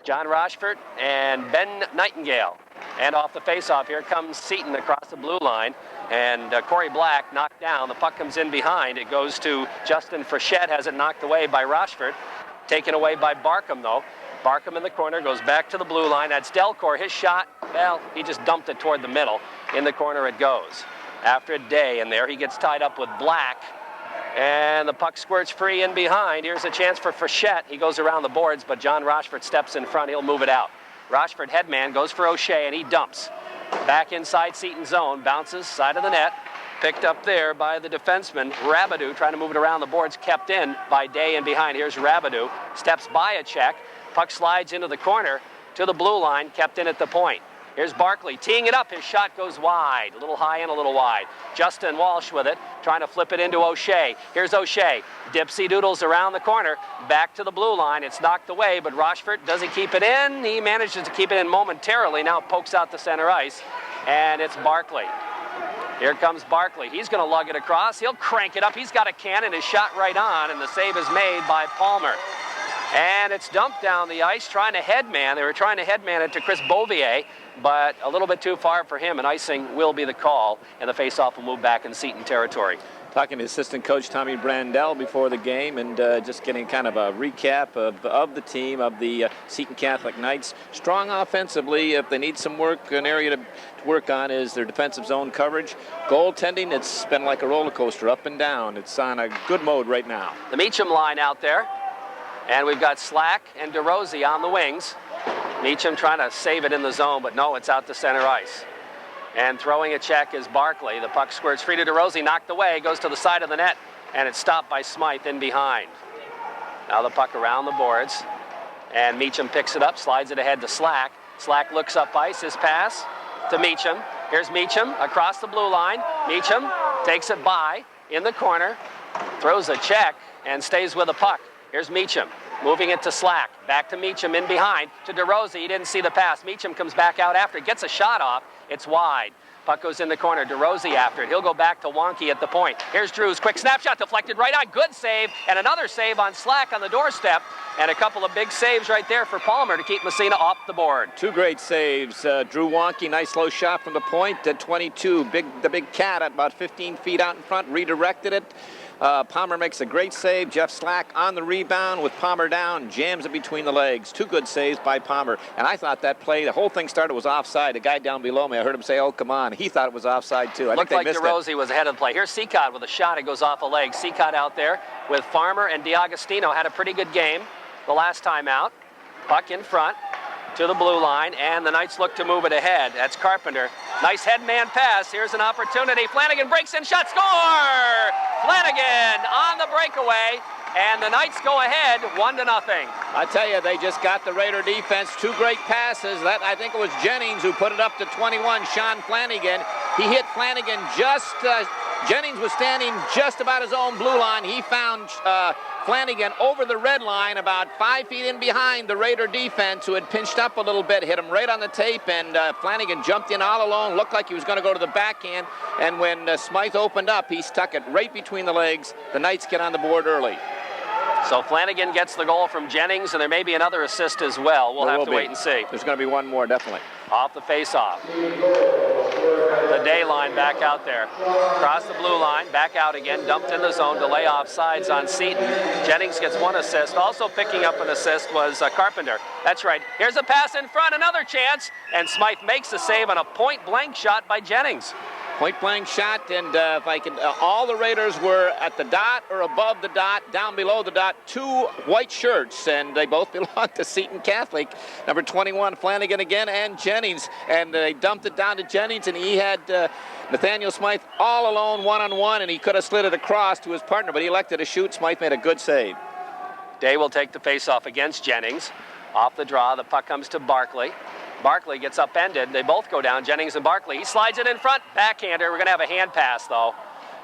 John Rochford and Ben Nightingale. And off the face-off, here comes Seton across the blue line. And Corey Black knocked down. The puck comes in behind. It goes to Justin Frechette, has it knocked away by Rochford. Taken away by Barkham, though. Barkham in the corner, goes back to the blue line. That's Delcourt. His shot, well, he just dumped it toward the middle. In the corner it goes. After a day in there, he gets tied up with Black. And the puck squirts free in behind. Here's a chance for Frechette. He goes around the boards, but John Rochford steps in front. He'll move it out. Rochford headman goes for O'Shea, and he dumps. Back inside Seton's zone, bounces, side of the net. Picked up there by the defenseman, Rabideau, trying to move it around the boards, kept in by Day in behind. Here's Rabideau, steps by a check. Puck slides into the corner to the blue line, kept in at the point. Here's Barkley teeing it up. His shot goes wide, a little high and a little wide. Justin Walsh with it, trying to flip it into O'Shea. Here's O'Shea, dipsy doodles around the corner, back to the blue line. It's knocked away, but Rochford, does he keep it in? He manages to keep it in momentarily. Now it pokes out the center ice, and it's Barkley. Here comes Barkley. He's going to lug it across. He'll crank it up. He's got a cannon, his shot right on, and the save is made by Palmer. And it's dumped down the ice, trying to headman. They were trying to headman it to Chris Beauvier, but a little bit too far for him, and icing will be the call, and the faceoff will move back in Seton territory. Talking to assistant coach Tommy Brandel before the game, and just getting kind of a recap of the team, of the Seton Catholic Knights. Strong offensively. If they need some work, an area to work on is their defensive zone coverage. Goaltending, it's been like a roller coaster, up and down. It's on a good mode right now. The Meacham line out there. And we've got Slack and DeRosie on the wings. Meacham trying to save it in the zone, but no, it's out to center ice. And throwing a check is Barkley. The puck squirts free to DeRosie, knocked away, goes to the side of the net, and it's stopped by Smythe in behind. Now the puck around the boards, and Meacham picks it up, slides it ahead to Slack. Slack looks up ice, his pass to Meacham. Here's Meacham across the blue line. Meacham takes it by in the corner, throws a check, and stays with the puck. Here's Meacham, moving it to Slack. Back to Meacham in behind, to DeRosie. He didn't see the pass. Meacham comes back out after it, gets a shot off. It's wide. Puck goes in the corner. DeRosie after it. He'll go back to Wonky at the point. Here's Drews. Quick snapshot deflected right on. Good save. And another save on Slack on the doorstep. And a couple of big saves right there for Palmer to keep Massena off the board. Two great saves. Drew Wonky, nice low shot from the point at 22. The big cat at about 15 feet out in front, redirected it. Palmer makes a great save. Jeff Slack on the rebound with Palmer down, jams it between the legs. Two good saves by Palmer. And I thought that play, the whole thing started was offside. The guy down below me, I heard him say, oh, come on. He thought it was offside, too. Looked like DeRosie was ahead of the play. Here's Seacott with a shot. It goes off a leg. Seacott out there with Farmer and DiAgostino. Had a pretty good game the last time out. Puck in front to the blue line, and the Knights look to move it ahead. That's Carpenter. Nice headman pass. Here's an opportunity. Flanagan breaks in, shot, score! Flanagan on the breakaway, and the Knights go ahead 1-0. I tell you, they just got the Raider defense. Two great passes. That, I think it was Jennings who put it up to 21, Sean Flanagan. He hit Flanagan just, Jennings was standing just about his own blue line. He found Flanagan over the red line, about 5 feet in behind the Raider defense, who had pinched up a little bit, hit him right on the tape, and Flanagan jumped in all alone, looked like he was going to go to the backhand, and when Smythe opened up, he stuck it right between the legs. The Knights get on the board early. So Flanagan gets the goal from Jennings, and there may be another assist as well. We'll have to wait and see. There's going to be one more, definitely. Off the face-off. The Day line back out there. Across the blue line, back out again, dumped in the zone, delay offsides on Seton. Jennings gets one assist. Also picking up an assist was Carpenter. That's right. Here's a pass in front, another chance, and Smythe makes the save on a point-blank shot by Jennings. Point-blank shot, and if I can, all the Raiders were at the dot or above the dot, down below the dot, two white shirts, and they both belong to Seton Catholic. Number 21, Flanagan again, and Jennings, and they dumped it down to Jennings, and he had Nathaniel Smythe all alone, one-on-one, and he could have slid it across to his partner, but he elected to shoot. Smythe made a good save. Day will take the face-off against Jennings. Off the draw, the puck comes to Barkley. Barkley gets upended. They both go down, Jennings and Barkley. He slides it in front, backhander. We're going to have a hand pass, though.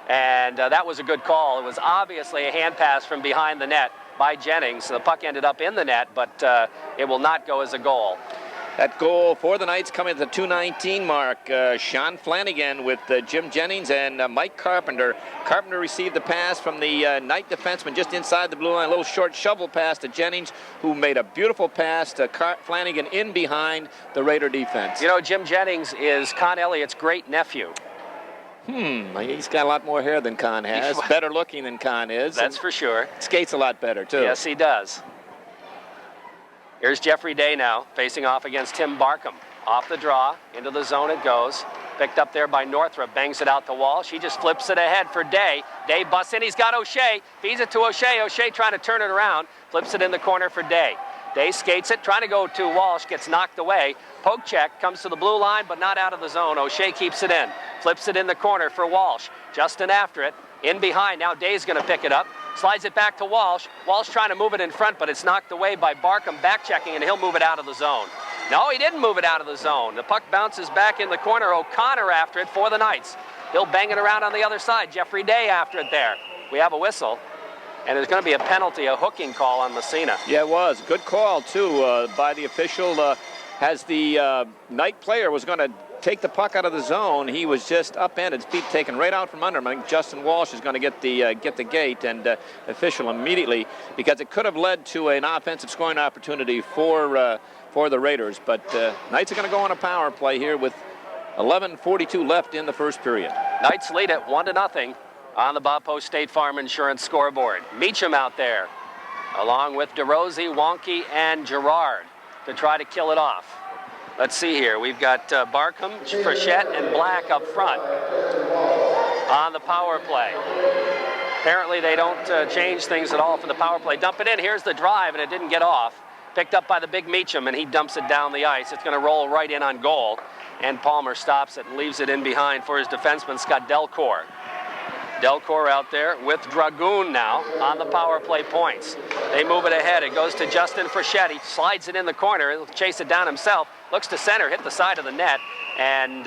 And that was a good call. It was obviously a hand pass from behind the net by Jennings. The puck ended up in the net, but it will not go as a goal. That goal for the Knights coming at the 2:19 mark. Sean Flanagan with Jim Jennings and Mike Carpenter. Carpenter received the pass from the Knight defenseman just inside the blue line. A little short shovel pass to Jennings, who made a beautiful pass to Flanagan in behind the Raider defense. You know, Jim Jennings is Con Elliott's great nephew. He's got a lot more hair than Con has. Better looking than Con is. That's for sure. Skates a lot better, too. Yes, he does. Here's Jeffrey Day now, facing off against Tim Barkham. Off the draw, into the zone it goes. Picked up there by Northrup, bangs it out to Walsh. He just flips it ahead for Day. Day busts in, he's got O'Shea. Feeds it to O'Shea. O'Shea trying to turn it around. Flips it in the corner for Day. Day skates it, trying to go to Walsh, gets knocked away. Poke check, comes to the blue line, but not out of the zone. O'Shea keeps it in. Flips it in the corner for Walsh. Justin after it. In behind, now Day's going to pick it up. Slides it back to Walsh. Walsh trying to move it in front, but it's knocked away by Barkham back checking, and he'll move it out of the zone. No, he didn't move it out of the zone. The puck bounces back in the corner. O'Connor after it for the Knights. He'll bang it around on the other side. Jeffrey Day after it there. We have a whistle, and there's going to be a penalty, a hooking call on Massena. Yeah, it was. Good call, too, by the official. As the Knight player was going to take the puck out of the zone, he was just upended, feet taken right out from under him. I think Justin Walsh is going to get the gate, and official immediately, because it could have led to an offensive scoring opportunity for the Raiders. But Knights are going to go on a power play here with 11:42 left in the first period. Knights lead it 1-0 on the Bob Post State Farm Insurance scoreboard. Meacham out there, along with DeRosie, Wonky, and Gerard to try to kill it off. Let's see here. We've got Barkham, Frechette, and Black up front on the power play. Apparently they don't change things at all for the power play. Dump it in. Here's the drive, and it didn't get off. Picked up by the big Meacham, and he dumps it down the ice. It's going to roll right in on goal, and Palmer stops it and leaves it in behind for his defenseman, Scott Delcourt. Delcourt out there with Dragoon now on the power play points. They move it ahead. It goes to Justin Frechette. He slides it in the corner. He'll chase it down himself. Looks to center, hit the side of the net, and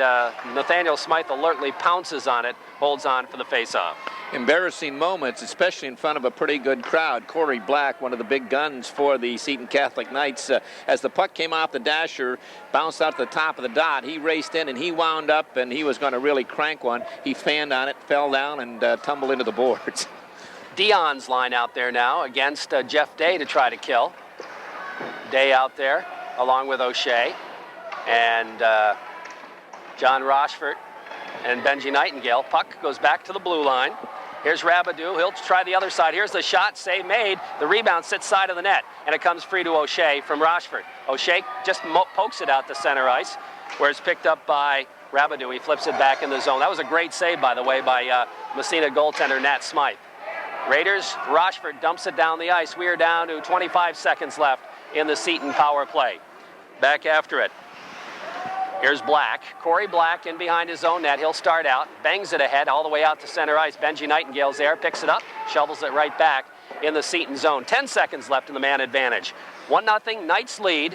Nathaniel Smythe alertly pounces on it, holds on for the faceoff. Embarrassing moments, especially in front of a pretty good crowd. Corey Black, one of the big guns for the Seton Catholic Knights. As the puck came off the dasher, bounced out to the top of the dot, he raced in and he wound up, and he was going to really crank one. He fanned on it, fell down, and tumbled into the boards. Dion's line out there now against Jeff Day to try to kill. Day out there along with O'Shea and John Rochford and Benji Nightingale. Puck goes back to the blue line. Here's Rabideau. He'll try the other side. Here's the shot. Save made. The rebound sits side of the net, and it comes free to O'Shea from Rochford. O'Shea just pokes it out to center ice, where it's picked up by Rabideau. He flips it back in the zone. That was a great save, by the way, by Massena goaltender Nat Smythe. Raiders, Rochford dumps it down the ice. We are down to 25 seconds left in the Seton power play. Back after it. Here's Black. Corey Black in behind his own net. He'll start out, bangs it ahead all the way out to center ice. Benji Nightingale's there, picks it up, shovels it right back in the Seton zone. 10 seconds left in the man advantage. 1-0, Knights lead.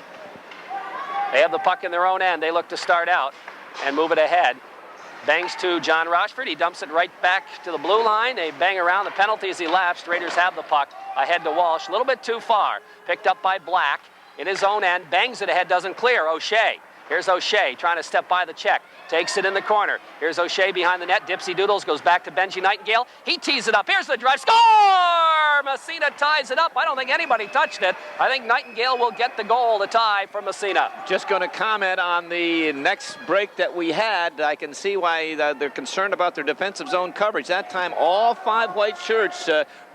They have the puck in their own end. They look to start out and move it ahead. Bangs to John Rochford. He dumps it right back to the blue line. They bang around. The penalty is elapsed. Raiders have the puck ahead to Walsh. A little bit too far. Picked up by Black in his own end. Bangs it ahead. Doesn't clear. O'Shea. Here's O'Shea trying to step by the check. Takes it in the corner. Here's O'Shea behind the net. Dipsy Doodles goes back to Benji Nightingale. He tees it up. Here's the drive. Score! Massena ties it up. I don't think anybody touched it. I think Nightingale will get the goal to tie for Massena. Just going to comment on the next break that we had. I can see why they're concerned about their defensive zone coverage. That time, all 5 white shirts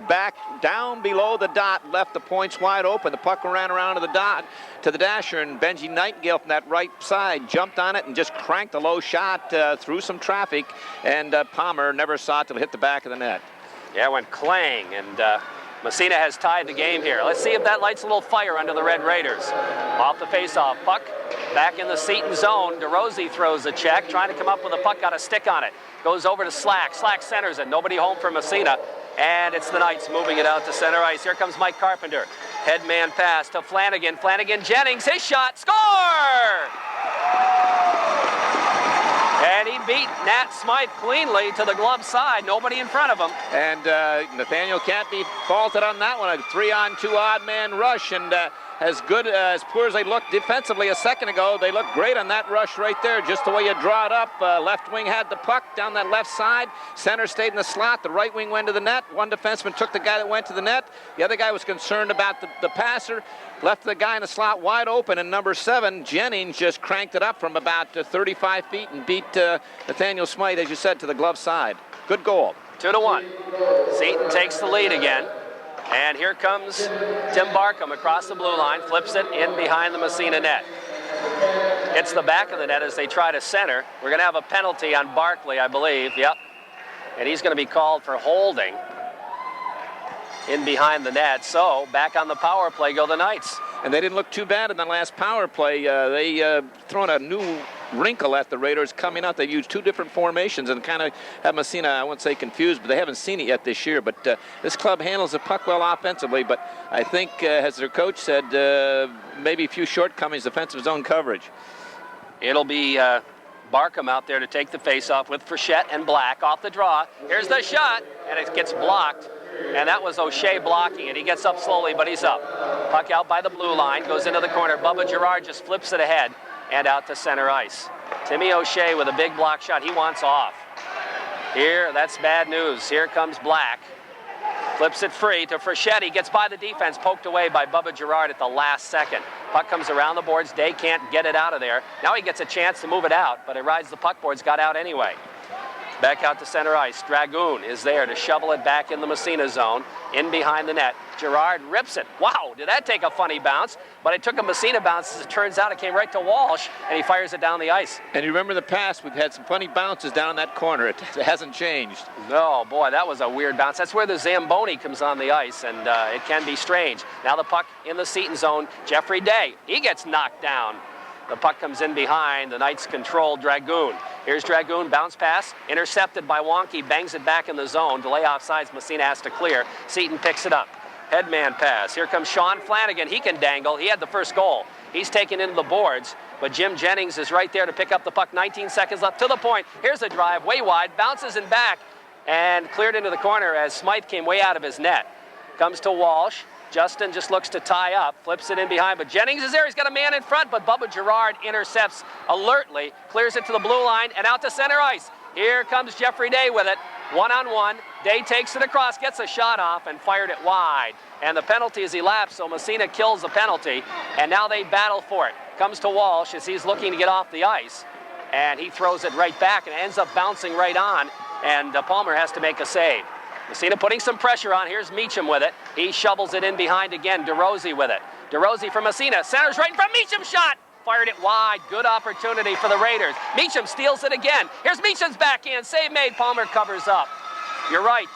back down below the dot left the points wide open. The puck ran around to the dot, to the dasher, and Benji Nightingale from that right side jumped on it and just cranked a low shot through some traffic, and Palmer never saw it till it hit the back of the net. Yeah, it went clang, and Massena has tied the game here. Let's see if that lights a little fire under the Red Raiders. Off the face-off, puck back in the Seton zone. DeRosie throws a check, trying to come up with a puck, got a stick on it. Goes over to Slack. Slack centers it. Nobody home for Massena. And it's the Knights moving it out to center ice. Here comes Mike Carpenter. Headman pass to Flanagan. Flanagan Jennings, his shot, score! And he beat Nat Smythe cleanly to the glove side. Nobody in front of him. And Nathaniel can't be faulted on that one. A 3-on-2 odd man rush. And as good, as poor as they looked defensively a second ago. They looked great on that rush right there, just the way you draw it up. Left wing had the puck down that left side. Center stayed in the slot. The right wing went to the net. One defenseman took the guy that went to the net. The other guy was concerned about the passer. Left the guy in the slot wide open, and number 7, Jennings, just cranked it up from about 35 feet and beat Nathaniel Smythe, as you said, to the glove side. Good goal. 2-1. Seton takes the lead again. And here comes Tim Barkham across the blue line, flips it in behind the Massena net. Hits the back of the net as they try to center. We're going to have a penalty on Barkley, I believe. Yep. And he's going to be called for holding in behind the net. So back on the power play go the Knights. And they didn't look too bad in the last power play. They thrown a new wrinkle at the Raiders coming out. They've used 2 different formations and kind of have Massena, I won't say confused, but they haven't seen it yet this year. But this club handles the puck well offensively. But I think, as their coach said, maybe a few shortcomings defensive zone coverage. It'll be Barkham out there to take the faceoff with Frechette and Black off the draw. Here's the shot, and it gets blocked. And that was O'Shea blocking it. He gets up slowly, but he's up. Puck out by the blue line, goes into the corner. Bubba Girard just flips it ahead and out to center ice. Timmy O'Shea with a big block shot. He wants off. Here, that's bad news. Here comes Black. Flips it free to Frechette. He gets by the defense, poked away by Bubba Girard at the last second. Puck comes around the boards. Day can't get it out of there. Now he gets a chance to move it out, but it rides the puck boards, got out anyway. Back out to center ice. Dragoon is there to shovel it back in the Massena zone, in behind the net. Girard rips it. Wow, did that take a funny bounce? But it took a Massena bounce. As it turns out, it came right to Walsh, and he fires it down the ice. And you remember in the past, we've had some funny bounces down in that corner. It hasn't changed. No, boy, that was a weird bounce. That's where the Zamboni comes on the ice, and it can be strange. Now the puck in the Seton zone. Jeffrey Day, he gets knocked down. The puck comes in behind. The Knights control Dragoon. Here's Dragoon, bounce pass, intercepted by Wonky, bangs it back in the zone. Delay offsides, Massena has to clear. Seton picks it up. Headman pass. Here comes Sean Flanagan. He can dangle. He had the first goal. He's taken into the boards, but Jim Jennings is right there to pick up the puck. 19 seconds left to the point. Here's a drive, way wide, bounces and back, and cleared into the corner as Smythe came way out of his net. Comes to Walsh. Justin just looks to tie up, flips it in behind, but Jennings is there. He's got a man in front, but Bubba Girard intercepts alertly, clears it to the blue line and out to center ice. Here comes Jeffrey Day with it, one-on-one. Day takes it across, gets a shot off, and fired it wide. And the penalty is elapsed, so Massena kills the penalty, and now they battle for it. Comes to Walsh as he's looking to get off the ice, and he throws it right back and ends up bouncing right on, and Palmer has to make a save. Massena putting some pressure on. Here's Meacham with it. He shovels it in behind again. DeRosie with it. DeRosie from Massena. Centers right in front. Meacham shot. Fired it wide. Good opportunity for the Raiders. Meacham steals it again. Here's Meacham's backhand. Save made. Palmer covers up. You're right.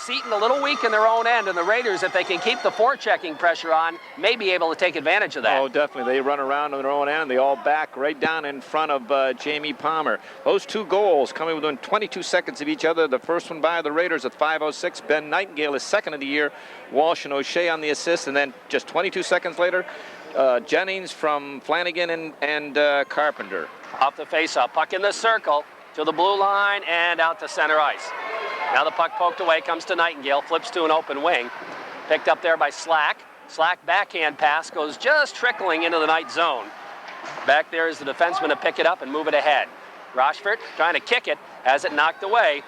Seton a little weak in their own end, and the Raiders, if they can keep the forechecking pressure on, may be able to take advantage of that. Oh, definitely. They run around on their own end. They all back right down in front of Jamie Palmer. Those 2 goals coming within 22 seconds of each other. The first one by the Raiders at 5:06. Ben Nightingale is second of the year. Walsh and O'Shea on the assist, and then just 22 seconds later, Jennings from Flanagan and Carpenter. Off the face-off. Puck in the circle to the blue line and out to center ice. Now the puck poked away, comes to Nightingale, flips to an open wing. Picked up there by Slack. Slack backhand pass goes just trickling into the Knight zone. Back there is the defenseman to pick it up and move it ahead. Rochford trying to kick it, has it knocked away.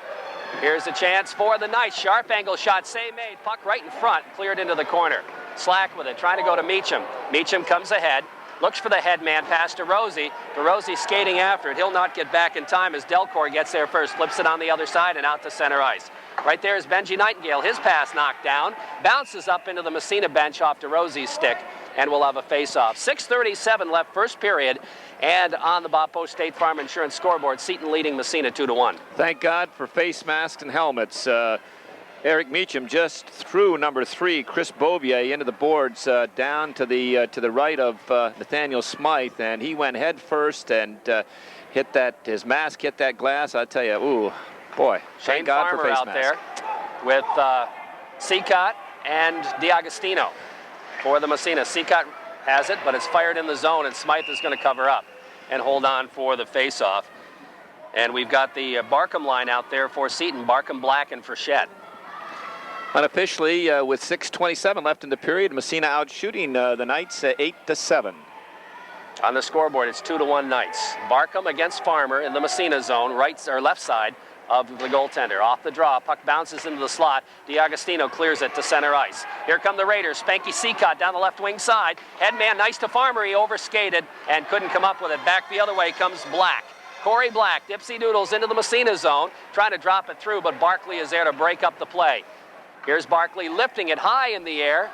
Here's a chance for the Knights. Sharp angle shot, save made. Puck right in front, cleared into the corner. Slack with it, trying to go to Meacham. Meacham comes ahead. Looks for the headman pass to Rosie. DeRosie skating after it. He'll not get back in time as Delcor gets there first. Flips it on the other side and out to center ice. Right there is Benji Nightingale. His pass knocked down. Bounces up into the Massena bench off DeRosie's stick. And we'll have a face-off. 6:37 left, first period. And on the Bob Post State Farm Insurance scoreboard, Seton leading Massena 2-1. Thank God for face masks and helmets. Eric Meacham just threw number 3, Chris Bouvier, into the boards down to the right of Nathaniel Smythe, and he went head first and hit that. His mask hit that glass. I tell you, ooh, boy! Shane Thank God Farmer for face out masks. there with Seacott and DiAgostino for the Massena. Seacott has it, but it's fired in the zone, and Smythe is going to cover up and hold on for the face-off. And we've got the Barkham line out there for Seton. Barkham, Black, and Frechette. Unofficially, with 6:27 left in the period, Massena out shooting the Knights 8-7. On the scoreboard, it's 2-1 Knights. Barkham against Farmer in the Massena zone, right or left side of the goaltender. Off the draw, puck bounces into the slot. DiAgostino clears it to center ice. Here come the Raiders. Spanky Seacott down the left wing side. Headman nice to Farmer. He overskated and couldn't come up with it. Back the other way comes Black. Corey Black, dipsy doodles into the Massena zone, trying to drop it through, but Barkley is there to break up the play. Here's Barkley lifting it high in the air.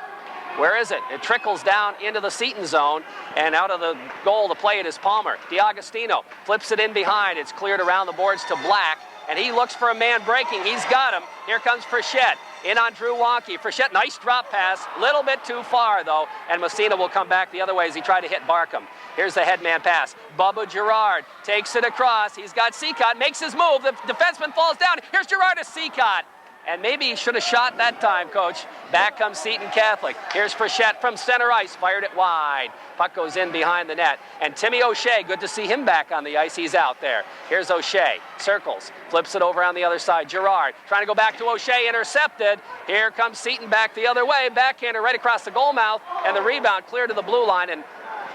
Where is it? It trickles down into the Seton zone, and out of the goal to play it is Palmer. DiAgostino flips it in behind. It's cleared around the boards to Black, and he looks for a man breaking. He's got him. Here comes Frechette. In on Drew Wonky. Frechette, nice drop pass. Little bit too far, though, and Massena will come back the other way as he tried to hit Barkham. Here's the headman pass. Bubba Girard takes it across. He's got Seacott, makes his move. The defenseman falls down. Here's Girard to Seacott. And maybe he should have shot that time, Coach. Back comes Seton Catholic. Here's Frechette from center ice, fired it wide. Puck goes in behind the net. And Timmy O'Shea, good to see him back on the ice. He's out there. Here's O'Shea, circles, flips it over on the other side. Girard trying to go back to O'Shea, intercepted. Here comes Seton back the other way. Backhander right across the goal mouth, and the rebound clear to the blue line and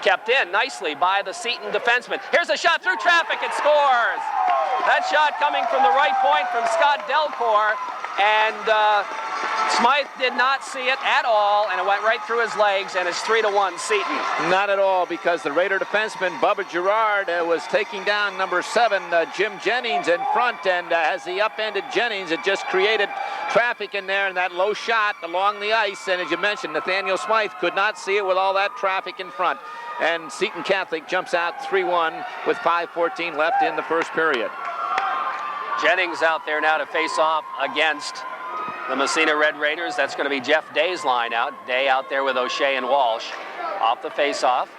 kept in nicely by the Seton defenseman. Here's a shot through traffic. It scores. That shot coming from the right point from Scott Delcourt. And Smythe did not see it at all, and it went right through his legs, and it's 3-1 Seton. Not at all, because the Raider defenseman, Bubba Girard, was taking down number 7, Jim Jennings, in front, and as he upended Jennings, it just created traffic in there, and that low shot along the ice, and as you mentioned, Nathaniel Smythe could not see it with all that traffic in front. And Seton Catholic jumps out 3-1 with 5:14 left in the first period. Jennings out there now to face off against the Massena Red Raiders. That's going to be Jeff Day's line out. Day out there with O'Shea and Walsh. Off the face-off.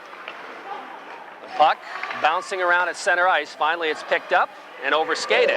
The puck bouncing around at center ice. Finally, it's picked up and overskated.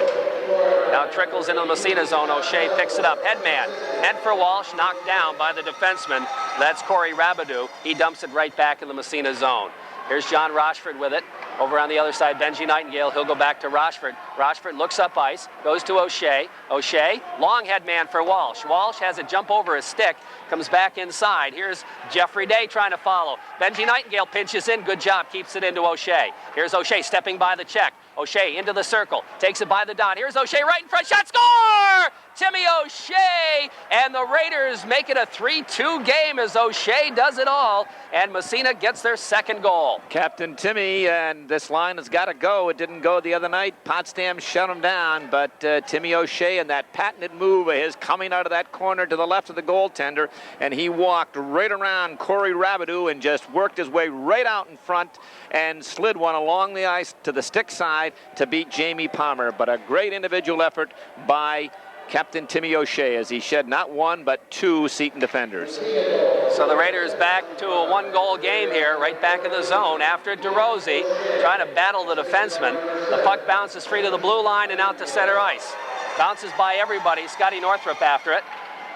Now it trickles into the Massena zone. O'Shea picks it up. Headman. Head for Walsh, knocked down by the defenseman. That's Corey Rabidou. He dumps it right back in the Massena zone. Here's John Rochford with it. Over on the other side, Benji Nightingale. He'll go back to Rochford. Rochford looks up ice, goes to O'Shea. O'Shea, long head man for Walsh. Walsh has a jump over his stick, comes back inside. Here's Jeffrey Day trying to follow. Benji Nightingale pinches in. Good job, keeps it into O'Shea. Here's O'Shea stepping by the check. O'Shea into the circle, takes it by the dot. Here's O'Shea right in front, shot, score! Timmy O'Shea, and the Raiders make it a 3-2 game as O'Shea does it all, and Massena gets their second goal. Captain Timmy, and this line has got to go. It didn't go the other night. Potsdam shut him down, but Timmy O'Shea and that patented move of his coming out of that corner to the left of the goaltender, and he walked right around Corey Rabidou and just worked his way right out in front and slid one along the ice to the stick side to beat Jamie Palmer. But a great individual effort by Captain Timmy O'Shea as he shed not one but 2 Seton defenders. So the Raiders back to a 1-goal game here, right back in the zone after DeRosie trying to battle the defenseman. The puck bounces free to the blue line and out to center ice. Bounces by everybody. Scotty Northrup after it.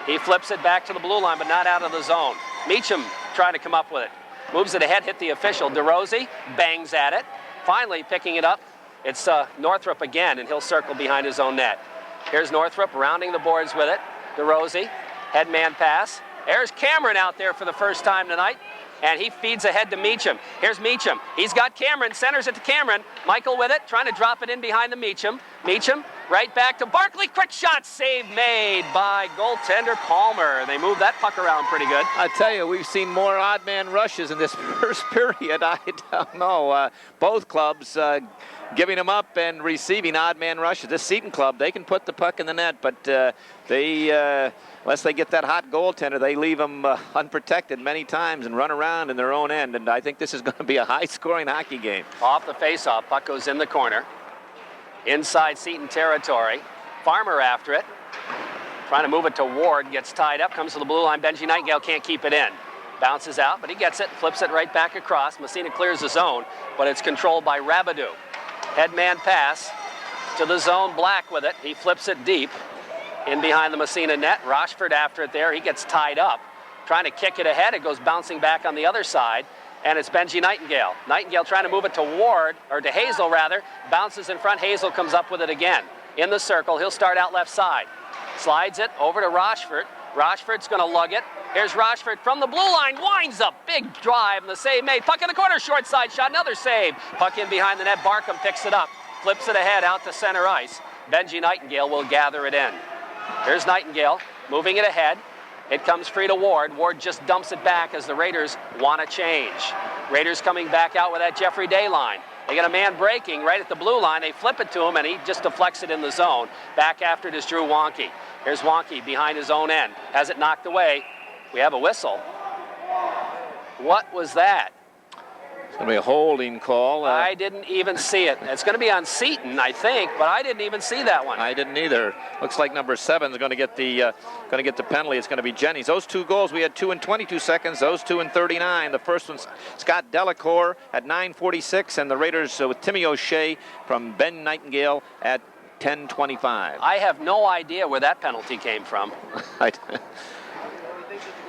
He flips it back to the blue line, but not out of the zone. Meacham trying to come up with it. Moves it ahead, hit the official. DeRosie bangs at it. Finally picking it up. It's Northrup again, and he'll circle behind his own net. Here's Northrup rounding the boards with it. DeRosie, headman pass. There's Cameron out there for the first time tonight, and he feeds ahead to Meacham. Here's Meacham. He's got Cameron, centers it to Cameron. Michael with it, trying to drop it in behind the Meacham. Meacham, right back to Barkley. Quick shot, save made by goaltender Palmer. They moved that puck around pretty good. I tell you, we've seen more odd man rushes in this first period. I don't know. Both clubs giving them up and receiving odd man rushes. This Seton club, they can put the puck in the net, but unless they get that hot goaltender, they leave them unprotected many times and run around in their own end. And I think this is going to be a high-scoring hockey game. Off the face-off, puck goes in the corner. Inside Seton territory. Farmer after it. Trying to move it to Ward, gets tied up, comes to the blue line. Benji Nightingale can't keep it in. Bounces out, but he gets it, flips it right back across. Massena clears the zone, but it's controlled by Rabidou. Headman pass to the zone, Black with it. He flips it deep in behind the Massena net. Rochford after it there. He gets tied up. Trying to kick it ahead. It goes bouncing back on the other side. And it's Benji Nightingale. Nightingale trying to move it to Ward, or to Hazel rather. Bounces in front. Hazel comes up with it again. In the circle. He'll start out left side. Slides it over to Rochford. Rochford's going to lug it. Here's Rochford from the blue line, winds up, big drive, and the save made. Puck in the corner, short side shot, another save. Puck in behind the net, Barkham picks it up, flips it ahead out to center ice. Benji Nightingale will gather it in. Here's Nightingale, moving it ahead. It comes free to Ward. Ward just dumps it back as the Raiders want to change. Raiders coming back out with that Jeffrey Day line. They get a man breaking right at the blue line. They flip it to him, and he just deflects it in the zone. Back after it is Drew Wonky. Here's Wonky behind his own end. Has it knocked away. We have a whistle. What was that? It's going to be a holding call. I didn't even see it. It's going to be on Seton, I think, but I didn't even see that one. I didn't either. Looks like number 7 is going to get the penalty. It's going to be Jennings. Those 2 goals, we had 2 in 22 seconds. Those 2 in 39. The first one's Scott Delacour at 9:46, and the Raiders with Timmy O'Shea from Ben Nightingale at 10:25. I have no idea where that penalty came from.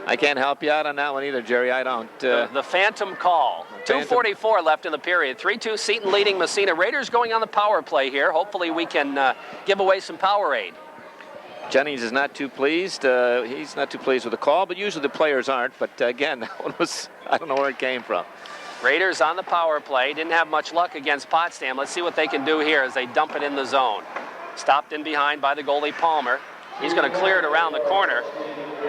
I can't help you out on that one either, Jerry. I don't. The phantom call. 2:44 left in the period. 3-2 Seton leading Massena. Raiders going on the power play here. Hopefully we can give away some Powerade. Jennings is not too pleased. He's not too pleased with the call, but usually the players aren't. But again, that one was, I don't know where it came from. Raiders on the power play. Didn't have much luck against Potsdam. Let's see what they can do here as they dump it in the zone. Stopped in behind by the goalie Palmer. He's going to clear it around the corner.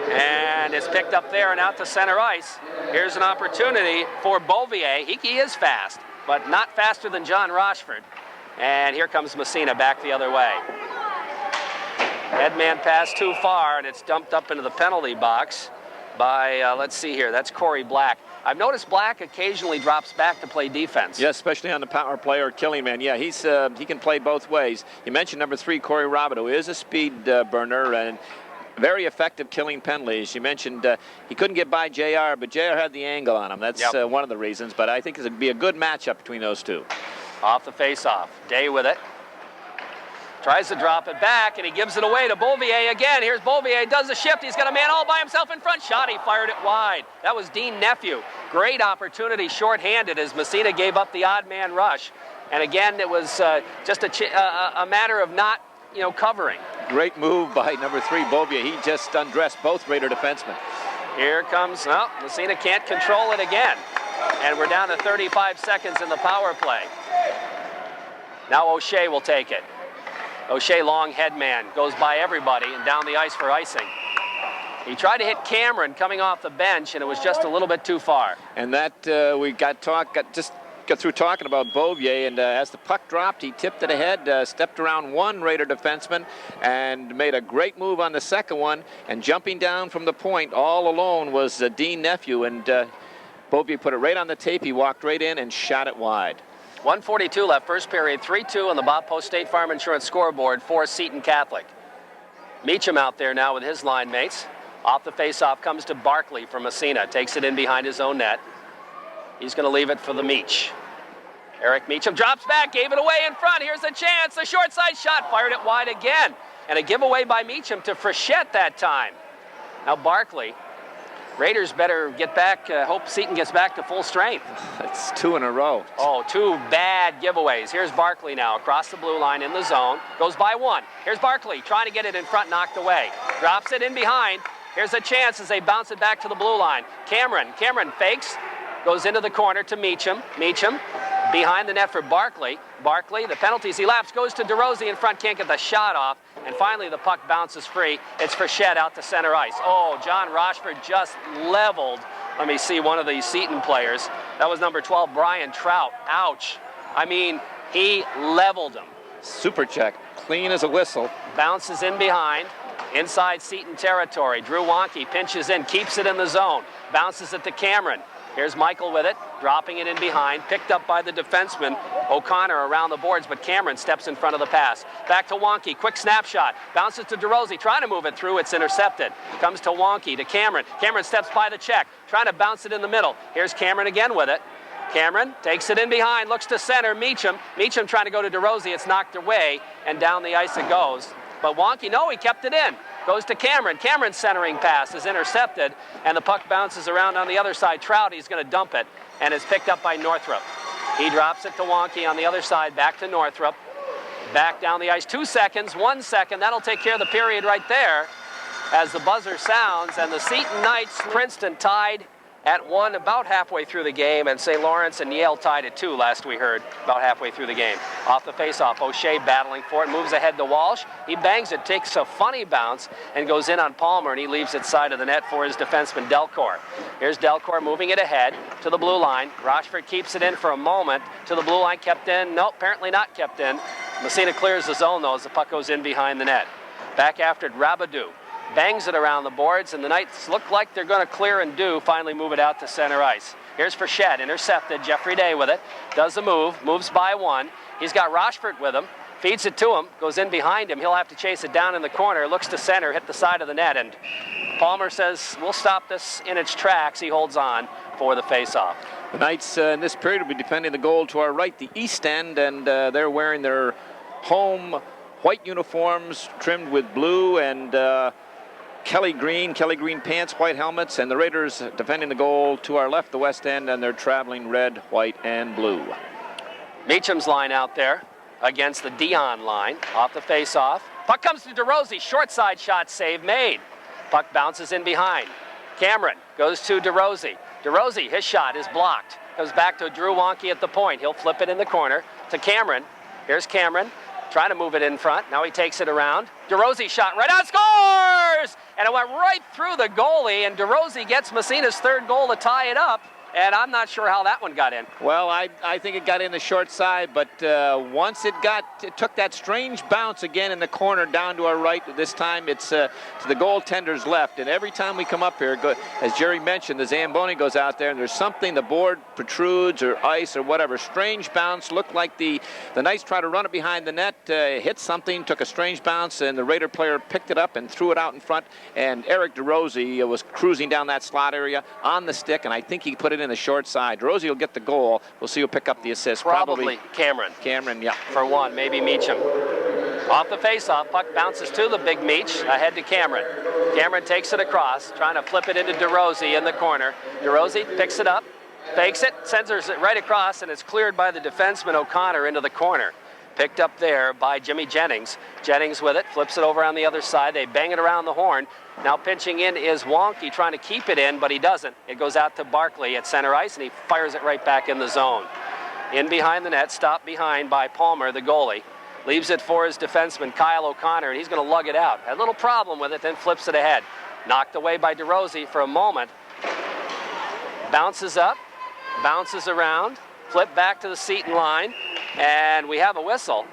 And it's picked up there and out to center ice. Here's an opportunity for Beauvier. He is fast, but not faster than John Rochford. And here comes Massena back the other way. Headman pass too far, and it's dumped up into the penalty box by, let's see here, that's Corey Black. I've noticed Black occasionally drops back to play defense. Yes, especially on the power play or killing man. Yeah, he can play both ways. You mentioned number 3, Corey Robert, who is a speed burner and very effective killing penalties. You mentioned he couldn't get by JR, but JR had the angle on him. That's one of the reasons, but I think it would be a good matchup between those two. Off the face-off. Day with it. Tries to drop it back, and he gives it away to Beauvier again. Here's Beauvier, does the shift. He's got a man all by himself in front. Shot, he fired it wide. That was Dean Nephew. Great opportunity shorthanded as Massena gave up the odd man rush. And again, it was just a matter of not, covering. Great move by number 3, Beauvier. He just undressed both Raider defensemen. Here comes, Massena can't control it again. And we're down to 35 seconds in the power play. Now O'Shea will take it. O'Shea, long head man, goes by everybody and down the ice for icing. He tried to hit Cameron coming off the bench, and it was just a little bit too far. And that we got through talking about Beauvier, and as the puck dropped, he tipped it ahead, stepped around one Raider defenseman, and made a great move on the second one. And jumping down from the point all alone was Dean Nephew, and Beauvier put it right on the tape. He walked right in and shot it wide. 1:42 left, first period, 3-2 on the Bob Post State Farm Insurance scoreboard for Seton Catholic. Meacham out there now with his line mates. Off the face-off comes to Barkley from Massena. Takes it in behind his own net. He's going to leave it for the Meach. Eric Meacham drops back, gave it away in front. Here's a chance. A short side shot, fired it wide again. And a giveaway by Meacham to Frechette that time. Now Barkley. Raiders better get back, hope Seton gets back to full strength. That's 2 in a row. Oh, 2 bad giveaways. Here's Barkley now across the blue line in the zone. Goes by 1. Here's Barkley trying to get it in front, knocked away. Drops it in behind. Here's a chance as they bounce it back to the blue line. Cameron fakes, goes into the corner to Meacham. Meacham behind the net for Barkley. Barkley, the penalties he laps, goes to DeRosie in front, can't get the shot off. And finally the puck bounces free. It's Frechette out to center ice. Oh, John Rochford just leveled. Let me see one of the Seton players. That was number 12, Brian Trout. Ouch. I mean, he leveled him. Super check, clean as a whistle. Bounces in behind. Inside Seton territory. Drew Wonky pinches in, keeps it in the zone. Bounces it to Cameron. Here's Michael with it, dropping it in behind, picked up by the defenseman, O'Connor around the boards, but Cameron steps in front of the pass. Back to Wonky, quick snapshot, bounces to DeRosie, trying to move it through, it's intercepted. Comes to Wonky, to Cameron. Cameron steps by the check, trying to bounce it in the middle. Here's Cameron again with it. Cameron takes it in behind, looks to center, Meacham. Meacham trying to go to DeRosie, it's knocked away, and down the ice it goes. But Wonky, no, he kept it in. Goes to Cameron. Cameron's centering pass is intercepted, and the puck bounces around on the other side. Trout, he's going to dump it, and is picked up by Northrup. He drops it to Wonky on the other side, back to Northrup. Back down the ice, 2 seconds, 1 second. That'll take care of the period right there. as the buzzer sounds, and the Seton Knights, Princeton tied at 1 about halfway through the game, and St. Lawrence and Yale tied at 2 last we heard, about halfway through the game. Off the faceoff, O'Shea battling for it, moves ahead to Walsh. He bangs it, takes a funny bounce, and goes in on Palmer, and he leaves it side of the net for his defenseman, Delcourt. Here's Delcourt moving it ahead to the blue line. Rochford keeps it in for a moment to the blue line, kept in. No, apparently not kept in. Massena clears the zone, though, as the puck goes in behind the net. Back after it, Rabadou bangs it around the boards, and the Knights look like they're going to clear and finally move it out to center ice. Here's Frechette, intercepted. Jeffrey Day with it, does the move, moves by 1. He's got Rochford with him, feeds it to him, goes in behind him. He'll have to chase it down in the corner, looks to center, hit the side of the net, and Palmer says, we'll stop this in its tracks. He holds on for the faceoff. The Knights in this period will be defending the goal to our right, the east end, and they're wearing their home white uniforms trimmed with blue and Kelly green pants, white helmets, and the Raiders defending the goal to our left, the west end, and they're traveling red, white, and blue. Meacham's line out there against the Dion line, off the face-off. Puck comes to DeRozzi, short side shot, save made. Puck bounces in behind. Cameron goes to DeRozzi. DeRozzi, his shot is blocked. Comes back to Drew Wonky at the point. He'll flip it in the corner to Cameron. Here's Cameron, trying to move it in front. Now he takes it around. DeRozzi shot right on, scores! And it went right through the goalie, and DeRozzi gets Massena's 3rd goal to tie it up. And I'm not sure how that one got in. Well, I think it got in the short side, but once it took that strange bounce again in the corner down to our right. This time it's to the goaltender's left. And every time we come up here, as Jerry mentioned, the Zamboni goes out there, and there's something, the board protrudes or ice or whatever. Strange bounce, looked like the Knights tried to run it behind the net, hit something, took a strange bounce, and the Raider player picked it up and threw it out in front. And Eric DeRozzi was cruising down that slot area on the stick, and I think he put it in the short side. DeRozzi will get the goal. We'll see who'll pick up the assist. Probably Cameron. Cameron, yeah. For one, maybe Meacham. Off the faceoff, puck bounces to the big Meach, ahead to Cameron. Cameron takes it across, trying to flip it into DeRozzi in the corner. DeRozzi picks it up, fakes it, sends it right across, and it's cleared by the defenseman O'Connor into the corner. Picked up there by Jimmy Jennings. Jennings with it, flips it over on the other side. They bang it around the horn. Now pitching in is Wonky, trying to keep it in, but he doesn't. It goes out to Barkley at center ice, and he fires it right back in the zone. In behind the net, stopped behind by Palmer, the goalie. Leaves it for his defenseman, Kyle O'Connor, and he's going to lug it out. Had a little problem with it, then flips it ahead. Knocked away by DeRozzi for a moment. Bounces up, bounces around, flip back to the Seton line, and we have a whistle.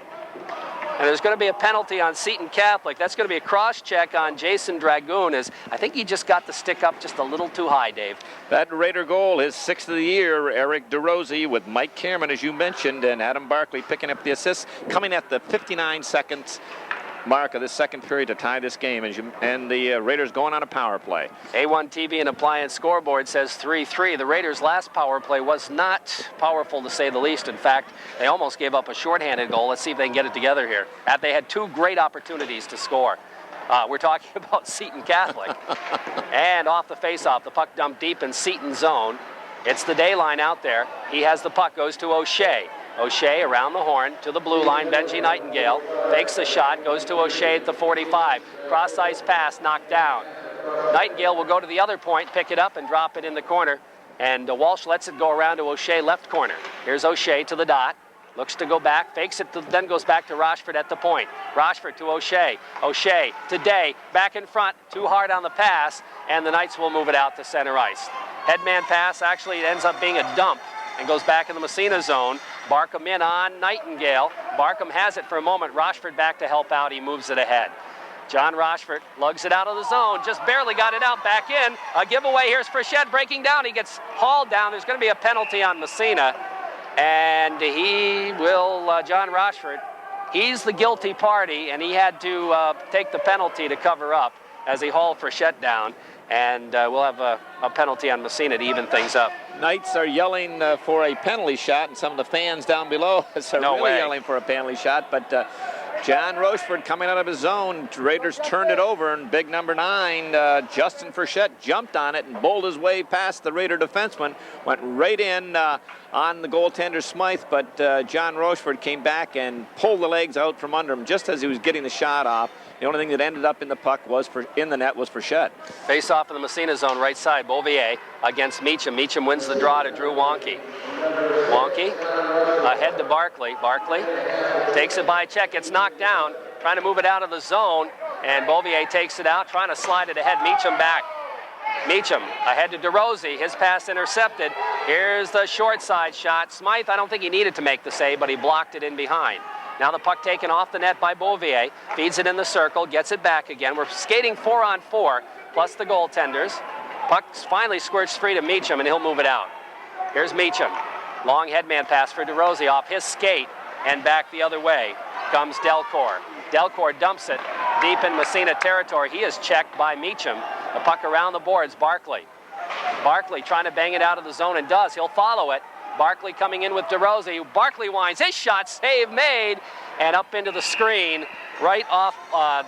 And there's going to be a penalty on Seton Catholic. That's going to be a cross-check on Jason Dragoon, as I think he just got the stick up just a little too high, Dave. That Raider goal, his 6th of the year, Eric DeRozzi with Mike Cameron, as you mentioned, and Adam Barkley picking up the assist, coming at the 59 seconds mark of the second period to tie this game, and the Raiders going on a power play. A1 TV and Appliance scoreboard says 3-3. The Raiders' last power play was not powerful, to say the least. In fact, they almost gave up a shorthanded goal. Let's see if they can get it together here. They had 2 great opportunities to score. We're talking about Seton Catholic. And off the faceoff, the puck dumped deep in Seton's zone. It's the day line out there. He has the puck, goes to O'Shea. O'Shea around the horn to the blue line. Benji Nightingale fakes the shot, goes to O'Shea at the 45. Cross ice pass, knocked down. Nightingale will go to the other point, pick it up and drop it in the corner. And Walsh lets it go around to O'Shea left corner. Here's O'Shea to the dot. Looks to go back, fakes it, then goes back to Rochford at the point. Rochford to O'Shea. O'Shea to Day, back in front, too hard on the pass, and the Knights will move it out to center ice. Headman pass, actually it ends up being a dump and goes back in the Massena zone. Barkham in on Nightingale. Barkham has it for a moment. Rochford back to help out. He moves it ahead. John Rochford lugs it out of the zone. Just barely got it out, back in. A giveaway. Here's Frechette breaking down. He gets hauled down. There's going to be a penalty on Massena. And he will, John Rochford, he's the guilty party, and he had to take the penalty to cover up as he hauled Frechette down. And we'll have a penalty on Massena to even things up. Knights are yelling for a penalty shot, and some of the fans down below are really yelling for a penalty shot. But John Rochford coming out of his zone. Raiders turned it over, and big number 9, Justin Frechette, jumped on it and bowled his way past the Raider defenseman. Went right in on the goaltender Smythe, but John Rochford came back and pulled the legs out from under him just as he was getting the shot off. The only thing that ended up in the puck in the net was Frechette. Face off in the Massena zone, right side. Beauvier against Meacham. Meacham wins the draw to Drew Wonky. Wonky ahead to Barkley. Barkley takes it by a check. It's knocked down. Trying to move it out of the zone. And Beauvier takes it out, trying to slide it ahead. Meacham back. Meacham ahead to DeRosie. His pass intercepted. Here's the short side shot. Smythe, I don't think he needed to make the save, but he blocked it in behind. Now the puck taken off the net by Beauvier. Feeds it in the circle, gets it back again. We're skating 4-on-4, plus the goaltenders. Puck finally squirts free to Meacham, and he'll move it out. Here's Meacham. Long headman pass for DeRosie off his skate, and back the other way comes Delcourt. Delcourt dumps it deep in Massena territory. He is checked by Meacham. The puck around the boards, Barkley. Barkley trying to bang it out of the zone, and does. He'll follow it. Barkley coming in with DeRosie. Barkley winds his shot, save made, and up into the screen, right off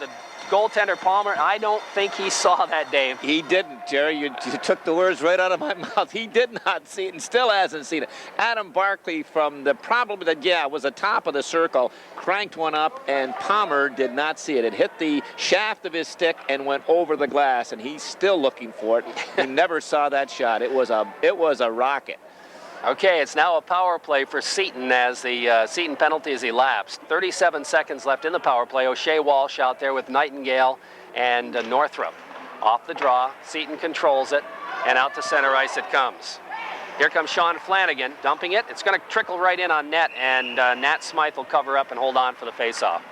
the goaltender Palmer. I don't think he saw that, Dave. He didn't, Jerry. You took the words right out of my mouth. He did not see it and still hasn't seen it. Adam Barkley from was the top of the circle, cranked one up, and Palmer did not see it. It hit the shaft of his stick and went over the glass, and he's still looking for it. He never saw that shot. It was a rocket. Okay, it's now a power play for Seton as the Seton penalty is elapsed. 37 seconds left in the power play. O'Shea Walsh out there with Nightingale and Northrup. Off the draw, Seton controls it, and out to center ice it comes. Here comes Sean Flanagan, dumping it. It's going to trickle right in on net, and Nat Smythe will cover up and hold on for the faceoff.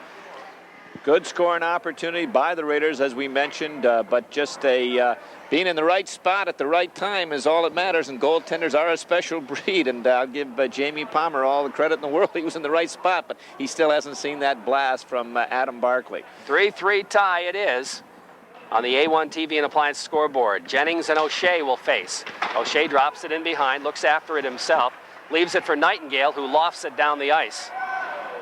Good scoring opportunity by the Raiders, as we mentioned, but just being in the right spot at the right time is all that matters, and goaltenders are a special breed, and I'll give Jamie Palmer all the credit in the world. He was in the right spot, but he still hasn't seen that blast from Adam Barkley. 3-3 tie it is on the A1 TV and Appliance scoreboard. Jennings and O'Shea will face. O'Shea drops it in behind, looks after it himself, leaves it for Nightingale, who lofts it down the ice.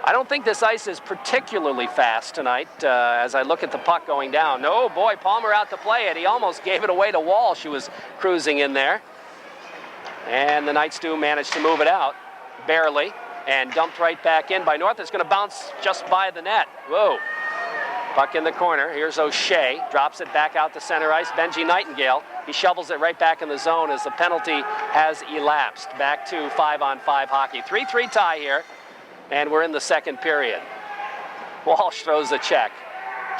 I don't think this ice is particularly fast tonight as I look at the puck going down. No, boy, Palmer out to play it. He almost gave it away to Walsh, who was cruising in there. And the Knights do manage to move it out, barely, and dumped right back in by North. It's going to bounce just by the net. Whoa. Puck in the corner. Here's O'Shea. Drops it back out to center ice. Benji Nightingale. He shovels it right back in the zone as the penalty has elapsed. Back to 5-on-5 hockey. 3-3 tie here. And we're in the second period. Walsh throws the check.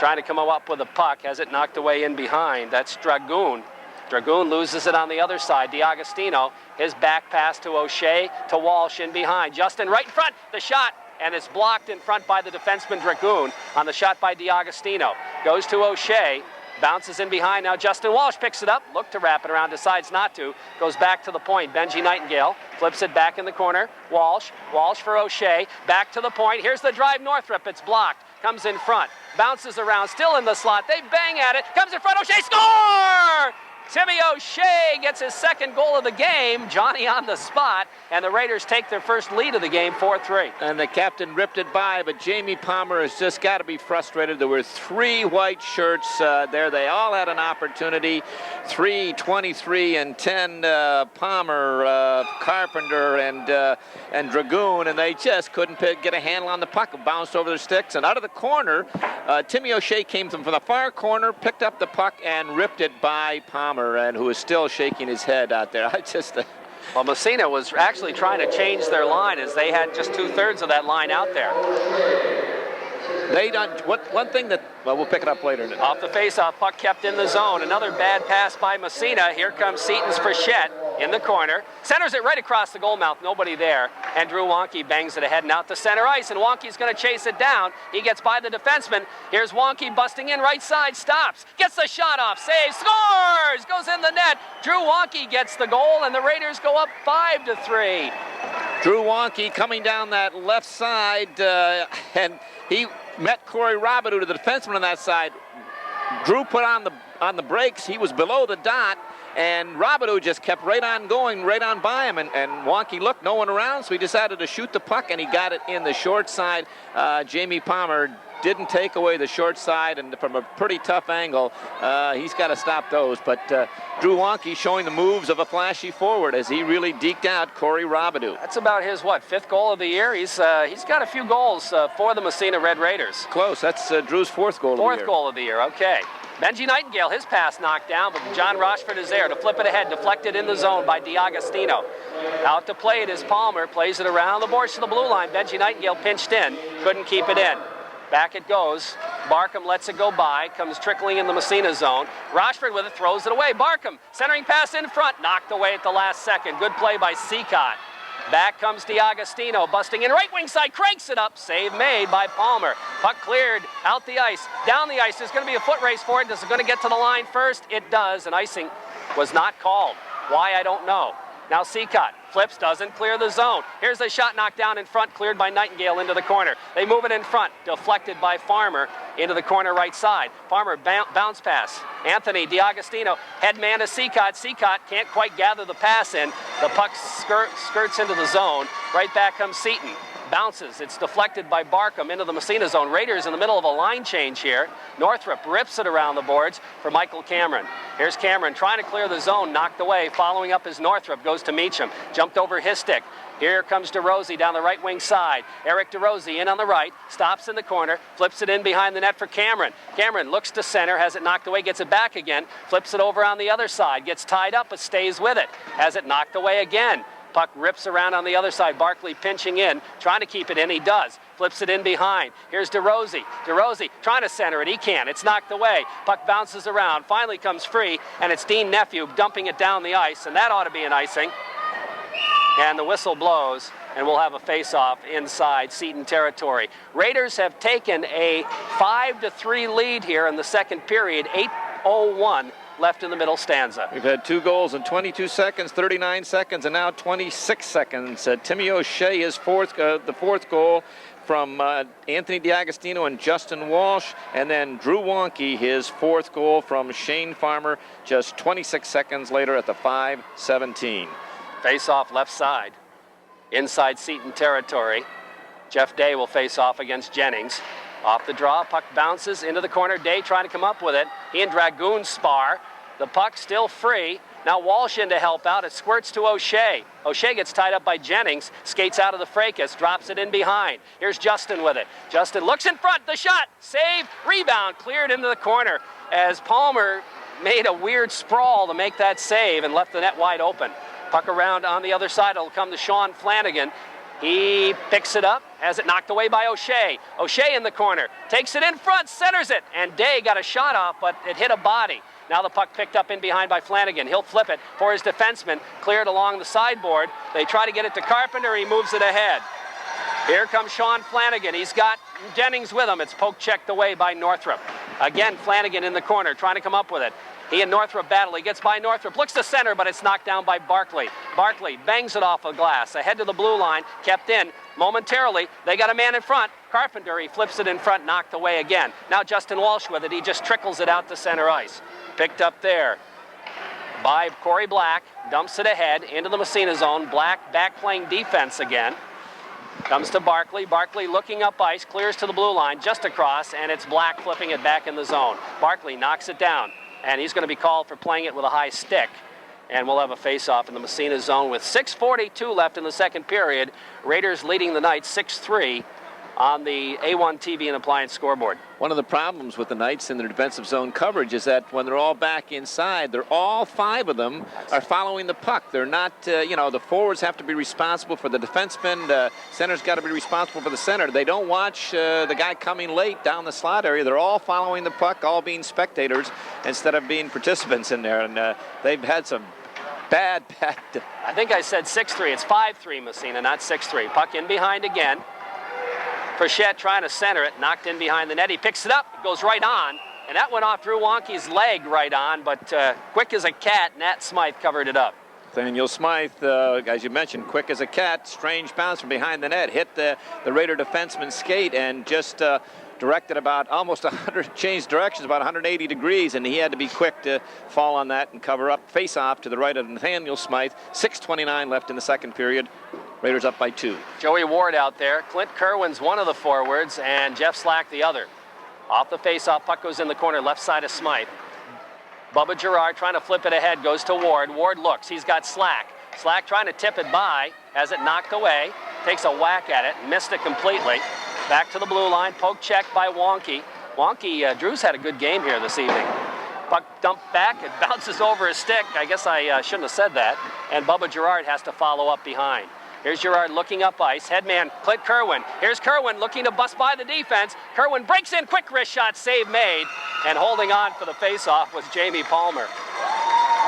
Trying to come up with a puck. Has it knocked away in behind. That's Dragoon. Dragoon loses it on the other side. DiAgostino, his back pass to O'Shea, to Walsh in behind. Justin right in front. The shot. And it's blocked in front by the defenseman Dragoon on the shot by DiAgostino. Goes to O'Shea. Bounces in behind. Now Justin Walsh picks it up. Looked to wrap it around. Decides not to. Goes back to the point. Benji Nightingale flips it back in the corner. Walsh. Walsh for O'Shea. Back to the point. Here's the drive. Northrup. It's blocked. Comes in front. Bounces around. Still in the slot. They bang at it. Comes in front. O'Shea. Score! Timmy O'Shea gets his second goal of the game. Johnny on the spot. And the Raiders take their first lead of the game, 4-3. And the captain ripped it by, but Jamie Palmer has just got to be frustrated. There were 3 white shirts there. They all had an opportunity. 3, 23, and 10 Palmer, Carpenter, and Dragoon, and they just couldn't get a handle on the puck. It bounced over their sticks, and out of the corner, Timmy O'Shea came from the far corner, picked up the puck, and ripped it by Palmer, and who is still shaking his head out there. Well, Massena was actually trying to change their line as they had just 2/3 of that line out there. They done one thing that, well, we'll pick it up later. Off the face-off, puck kept in the zone. Another bad pass by Massena. Here comes Seton's Frechette in the corner. Centers it right across the goal mouth. Nobody there. And Drew Wonky bangs it ahead and out to center ice. And Wonky's going to chase it down. He gets by the defenseman. Here's Wonky busting in right side. Stops. Gets the shot off. Saves. Scores! Goes in the net. Drew Wonky gets the goal. And the Raiders go up 5-3. Drew Wonky coming down that left side. And he met Corey Robidoux to the defenseman on that side. Drew put on the brakes. He was below the dot, and Robidoux just kept right on going, right on by him. And Wonky looked, no one around, so he decided to shoot the puck, and he got it in the short side. Jamie Palmer didn't take away the short side, and from a pretty tough angle, he's got to stop those. But Drew Wonke showing the moves of a flashy forward as he really deked out Corey Robidoux. That's about his, what, 5th goal of the year? He's got a few goals for the Massena Red Raiders. Close. That's Drew's 4th goal of the year. 4th goal of the year, okay. Benji Nightingale, his pass knocked down, but John Rochford is there to flip it ahead, deflected in the zone by DiAgostino. Out to play it is Palmer, plays it around the boards to the blue line. Benji Nightingale pinched in, couldn't keep it in. Back it goes. Barkham lets it go by, comes trickling in the Massena zone. Rochford with it, throws it away. Barkham, centering pass in front, knocked away at the last second. Good play by Seacott. Back comes DiAgostino, busting in right wing side, cranks it up. Save made by Palmer. Puck cleared, out the ice, down the ice. There's going to be a foot race for it. Is it going to get to the line first? It does, and icing was not called. Why, I don't know. Now Seacott flips, doesn't clear the zone. Here's a shot knocked down in front, cleared by Nightingale into the corner. They move it in front, deflected by Farmer into the corner right side. Farmer bounce pass. Anthony DiAgostino, head man to Seacott. Seacott can't quite gather the pass in. The puck skirts into the zone. Right back comes Seton. Bounces, it's deflected by Barkham into the Massena zone. Raiders in the middle of a line change here. Northrop rips it around the boards for Michael Cameron. Here's Cameron trying to clear the zone, knocked away. Following up is Northrop, goes to Meacham. Jumped over his stick. Here comes DeRosey down the right wing side. Eric DeRosey in on the right, stops in the corner, flips it in behind the net for Cameron. Cameron looks to center, has it knocked away, gets it back again, flips it over on the other side, gets tied up but stays with it. Has it knocked away again. Puck rips around on the other side. Barkley pinching in, trying to keep it in. He does. Flips it in behind. Here's DeRosey. DeRosey trying to center it. He can't. It's knocked away. Puck bounces around. Finally comes free, and it's Dean Nephew dumping it down the ice, and that ought to be an icing. And the whistle blows, and we'll have a face-off inside Seton territory. Raiders have taken a 5-3 lead here in the second period. 8:01 left in the middle stanza. We've had 2 goals in 22 seconds, 39 seconds, and now 26 seconds. Timmy O'Shea, the 4th goal from Anthony DiAgostino and Justin Walsh, and then Drew Wonke, his 4th goal from Shane Farmer, just 26 seconds later at the 5:17. Face off left side, inside Seton territory. Jeff Day will face off against Jennings. Off the draw, puck bounces into the corner. Day trying to come up with it. He and Dragoon spar. The puck still free. Now Walsh in to help out. It squirts to O'Shea. O'Shea gets tied up by Jennings. Skates out of the fracas. Drops it in behind. Here's Justin with it. Justin looks in front. The shot. Save. Rebound. Cleared into the corner as Palmer made a weird sprawl to make that save and left the net wide open. Puck around on the other side. It'll come to Sean Flanagan. He picks it up, has it knocked away by O'Shea. O'Shea in the corner, takes it in front, centers it, and Day got a shot off, but it hit a body. Now the puck picked up in behind by Flanagan. He'll flip it for his defenseman, cleared along the sideboard. They try to get it to Carpenter, he moves it ahead. Here comes Sean Flanagan. He's got Jennings with him. It's poke checked away by Northrop. Again, Flanagan in the corner, trying to come up with it. He and Northrop battle. He gets by Northrop, looks to center, but it's knocked down by Barkley. Barkley bangs it off the glass, ahead to the blue line, kept in momentarily. They got a man in front. Carpenter, he flips it in front, knocked away again. Now Justin Walsh with it. He just trickles it out to center ice. Picked up there by Corey Black, dumps it ahead into the Massena zone. Black back playing defense again. Comes to Barkley. Barkley looking up ice, clears to the blue line, just across, and it's Black flipping it back in the zone. Barkley knocks it down. And he's going to be called for playing it with a high stick. And we'll have a face-off in the Massena zone with 6:42 left in the second period. Raiders leading the night 6-3 on the A1 TV and Appliance scoreboard. One of the problems with the Knights in their defensive zone coverage is that when they're all back inside, they're all 5 of them are following the puck. They're not, the forwards have to be responsible for the defensemen. The center's got to be responsible for the center. They don't watch the guy coming late down the slot area. They're all following the puck, all being spectators instead of being participants in there. And they've had some bad. I think I said 6-3. It's 5-3 Massena, not 6-3. Puck in behind again. Frechette trying to center it, knocked in behind the net. He picks it up, it goes right on, and that went off through Wonke's leg right on, but quick as a cat, Nat Smythe covered it up. Daniel Smythe, as you mentioned, quick as a cat, strange bounce from behind the net, hit the Raider defenseman's skate and just directed about almost 100, changed directions about 180 degrees, and he had to be quick to fall on that and cover up. Face off to the right of Nathaniel Smythe. 6:29 left in the second period. Raiders up by 2. Joey Ward out there. Clint Kerwin's one of the forwards, and Jeff Slack the other. Off the face-off, puck goes in the corner, left side of Smythe. Bubba Girard trying to flip it ahead, goes to Ward. Ward looks, he's got Slack. Slack trying to tip it by, has it knocked away, takes a whack at it, missed it completely. Back to the blue line, poke check by Wonky. Wonky, Drew's had a good game here this evening. Puck dumped back, it bounces over his stick. I guess I shouldn't have said that. And Bubba Girard has to follow up behind. Here's Girard looking up ice. Headman, Clint Kerwin. Here's Kerwin looking to bust by the defense. Kerwin breaks in, quick wrist shot, save made. And holding on for the faceoff was Jamie Palmer.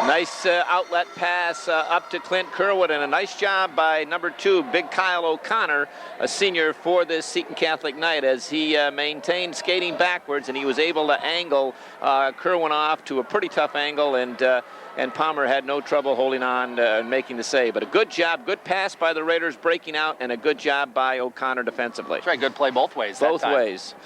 Nice outlet pass up to Clint Kerwin, and a nice job by number 2, Big Kyle O'Connor, a senior for this Seton Catholic Knight, as he maintained skating backwards, and he was able to angle Kerwin off to a pretty tough angle, and Palmer had no trouble holding on and making the save. But a good job, good pass by the Raiders breaking out, and a good job by O'Connor defensively. That's right, good play both ways. Both ways.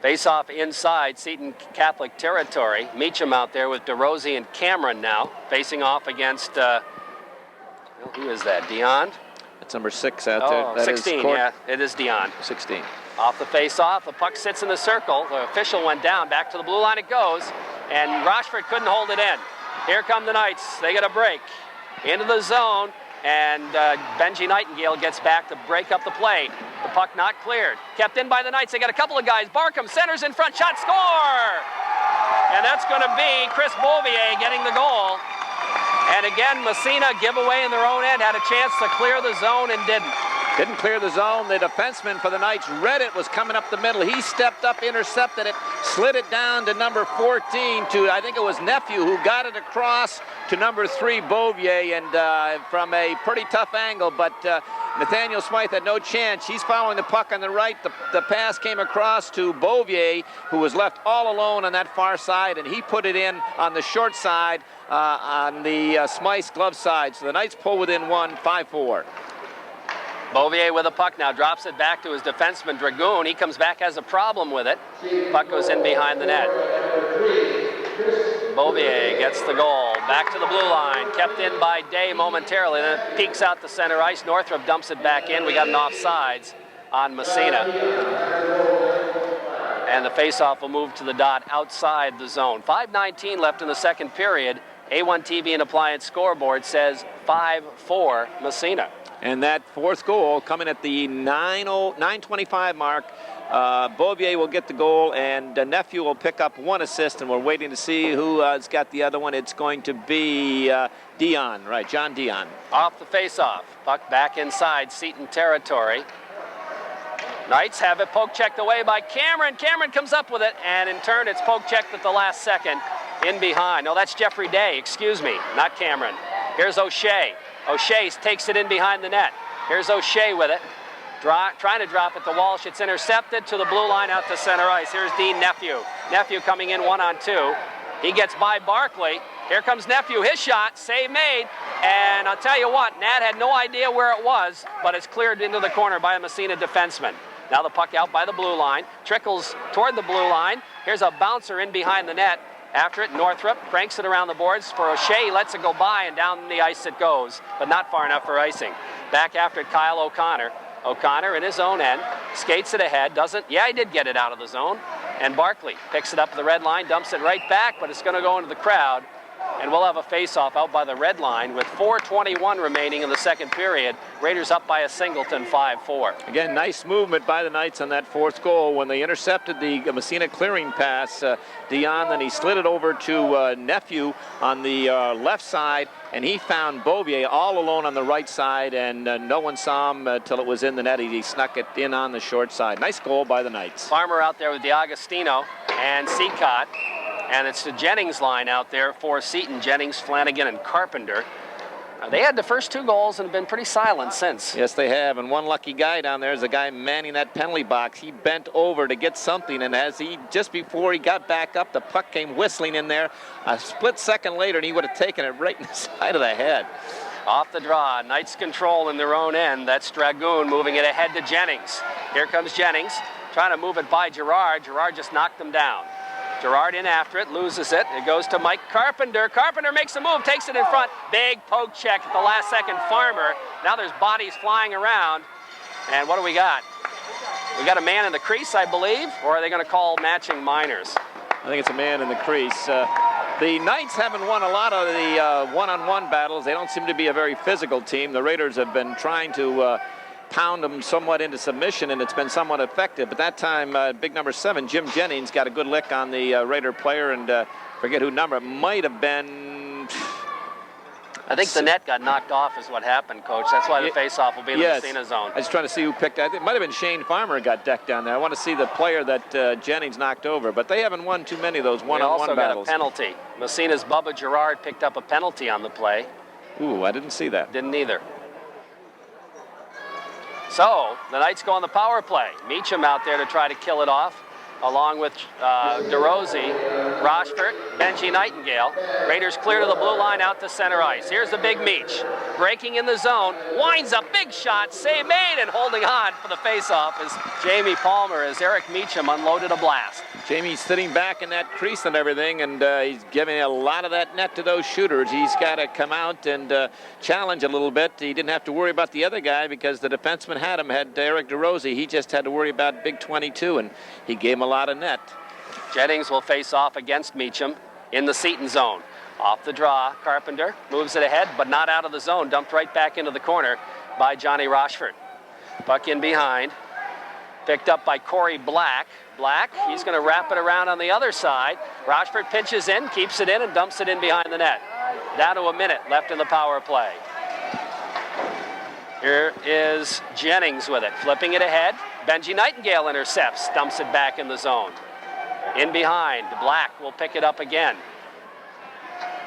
Face-off inside Seton Catholic territory. Meacham out there with DeRosie and Cameron now facing off against, who is that, Dion? That's number 6 out there. That 16, yeah, it is Dion. 16. Off the face-off, the puck sits in the circle. The official went down, back to the blue line it goes, and Rochford couldn't hold it in. Here come the Knights, they get a break. Into the zone, and Benji Nightingale gets back to break up the play. The puck not cleared. Kept in by the Knights. They got a couple of guys. Barkham centers in front. Shot, score! And that's going to be Chris Bouvier getting the goal. And again, Massena giveaway in their own end. Had a chance to clear the zone and didn't. Didn't clear the zone. The defenseman for the Knights, Reddit, was coming up the middle. He stepped up, intercepted it, slid it down to number 14 to, I think it was Nephew, who got it across to number 3, Bouvier, and from a pretty tough angle, but Nathaniel Smythe had no chance. He's following the puck on the right. The pass came across to Bouvier, who was left all alone on that far side, and he put it in on the short side on the Smythe's glove side. So the Knights pull within 1, 5-4. Bouvier with a puck now, drops it back to his defenseman, Dragoon. He comes back, has a problem with it. Puck goes in behind the net. Bouvier gets the goal. Back to the blue line, kept in by Day momentarily, then it peeks out to center ice. Northrop dumps it back in. We got an offsides on Massena. And the faceoff will move to the dot outside the zone. 5:19 left in the second period. A1 TV and Appliance scoreboard says 5-4 Massena. And that fourth goal coming at the 9:25 mark. Bouvier will get the goal, and Nephew will pick up 1 assist, and we're waiting to see who has got the other one. It's going to be Dion, right, John Dion. Off the face-off, puck back inside Seton territory. Knights have it poke checked away by Cameron. Cameron comes up with it, and in turn it's poke checked at the last second in behind. No, that's Jeffrey Day, excuse me, not Cameron. Here's O'Shea. O'Shea takes it in behind the net. Here's O'Shea with it. Trying to drop it to Walsh. It's intercepted to the blue line out to center ice. Here's Dean Nephew. Nephew coming in 1-on-2. He gets by Barkley. Here comes Nephew. His shot. Save made. And I'll tell you what, Nat had no idea where it was, but it's cleared into the corner by a Massena defenseman. Now the puck out by the blue line. Trickles toward the blue line. Here's a bouncer in behind the net. After it, Northrop cranks it around the boards for O'Shea. He lets it go by, and down the ice it goes, but not far enough for icing. Back after it, Kyle O'Connor. O'Connor in his own end, skates it ahead, he did get it out of the zone. And Barkley picks it up at the red line, dumps it right back, but it's going to go into the crowd. And we'll have a face-off out by the red line with 4:21 remaining in the second period. Raiders up by a singleton, 5-4. Again, nice movement by the Knights on that fourth goal. When they intercepted the Massena clearing pass, Dion, then he slid it over to Nephew on the left side, and he found Bouvier all alone on the right side, and no one saw him till it was in the net. He snuck it in on the short side. Nice goal by the Knights. Farmer out there with DiAgostino and Seacott. And it's the Jennings line out there for Seton. Jennings, Flanagan, and Carpenter. They had the first 2 goals and have been pretty silent since. Yes, they have. And one lucky guy down there is the guy manning that penalty box. He bent over to get something, and just before he got back up, the puck came whistling in there. A split second later, and he would have taken it right in the side of the head. Off the draw, Knights control in their own end. That's Dragoon moving it ahead to Jennings. Here comes Jennings, trying to move it by Girard. Girard just knocked him down. Gerard in after it, loses it. It goes to Mike Carpenter. Carpenter makes a move, takes it in front. Big poke check at the last second. Farmer. Now there's bodies flying around. And what do we got? We got a man in the crease, I believe, or are they going to call matching minors? I think it's a man in the crease. The Knights haven't won a lot of the one-on-one battles. They don't seem to be a very physical team. The Raiders have been trying to pound them somewhat into submission, and it's been somewhat effective. But that time, big number 7, Jim Jennings, got a good lick on the Raider player, and forget who number. It might have been... I think the net got knocked off is what happened, Coach. That's why the face-off will be in the Massena zone. I was trying to see who picked that. It might have been Shane Farmer who got decked down there. I want to see the player that Jennings knocked over, but they haven't won too many of those one-on-one battles. We also got a penalty. Massena's Bubba Gerard picked up a penalty on the play. Ooh, I didn't see that. Didn't either. So, the Knights go on the power play. Meacham out there to try to kill it off, along with DeRosie, Rochford, Benji Nightingale. Raiders clear to the blue line out to center ice. Here's the big Meach. Breaking in the zone, winds up, big shot, save made, and holding on for the face-off is Jamie Palmer as Eric Meacham unloaded a blast. Jamie's sitting back in that crease and everything, and he's giving a lot of that net to those shooters. He's got to come out and challenge a little bit. He didn't have to worry about the other guy because the defenseman had Eric DeRosie. He just had to worry about big 22, and he gave him a lot of net. Jennings will face off against Meacham in the Seton zone. Off the draw, Carpenter moves it ahead, but not out of the zone. Dumped right back into the corner by Johnny Rochford. Puck in behind. Picked up by Corey Black. Black, he's going to wrap it around on the other side. Rochford pinches in, keeps it in, and dumps it in behind the net. Down to a minute left in the power play. Here is Jennings with it, flipping it ahead. Benji Nightingale intercepts, dumps it back in the zone. In behind, Black will pick it up again.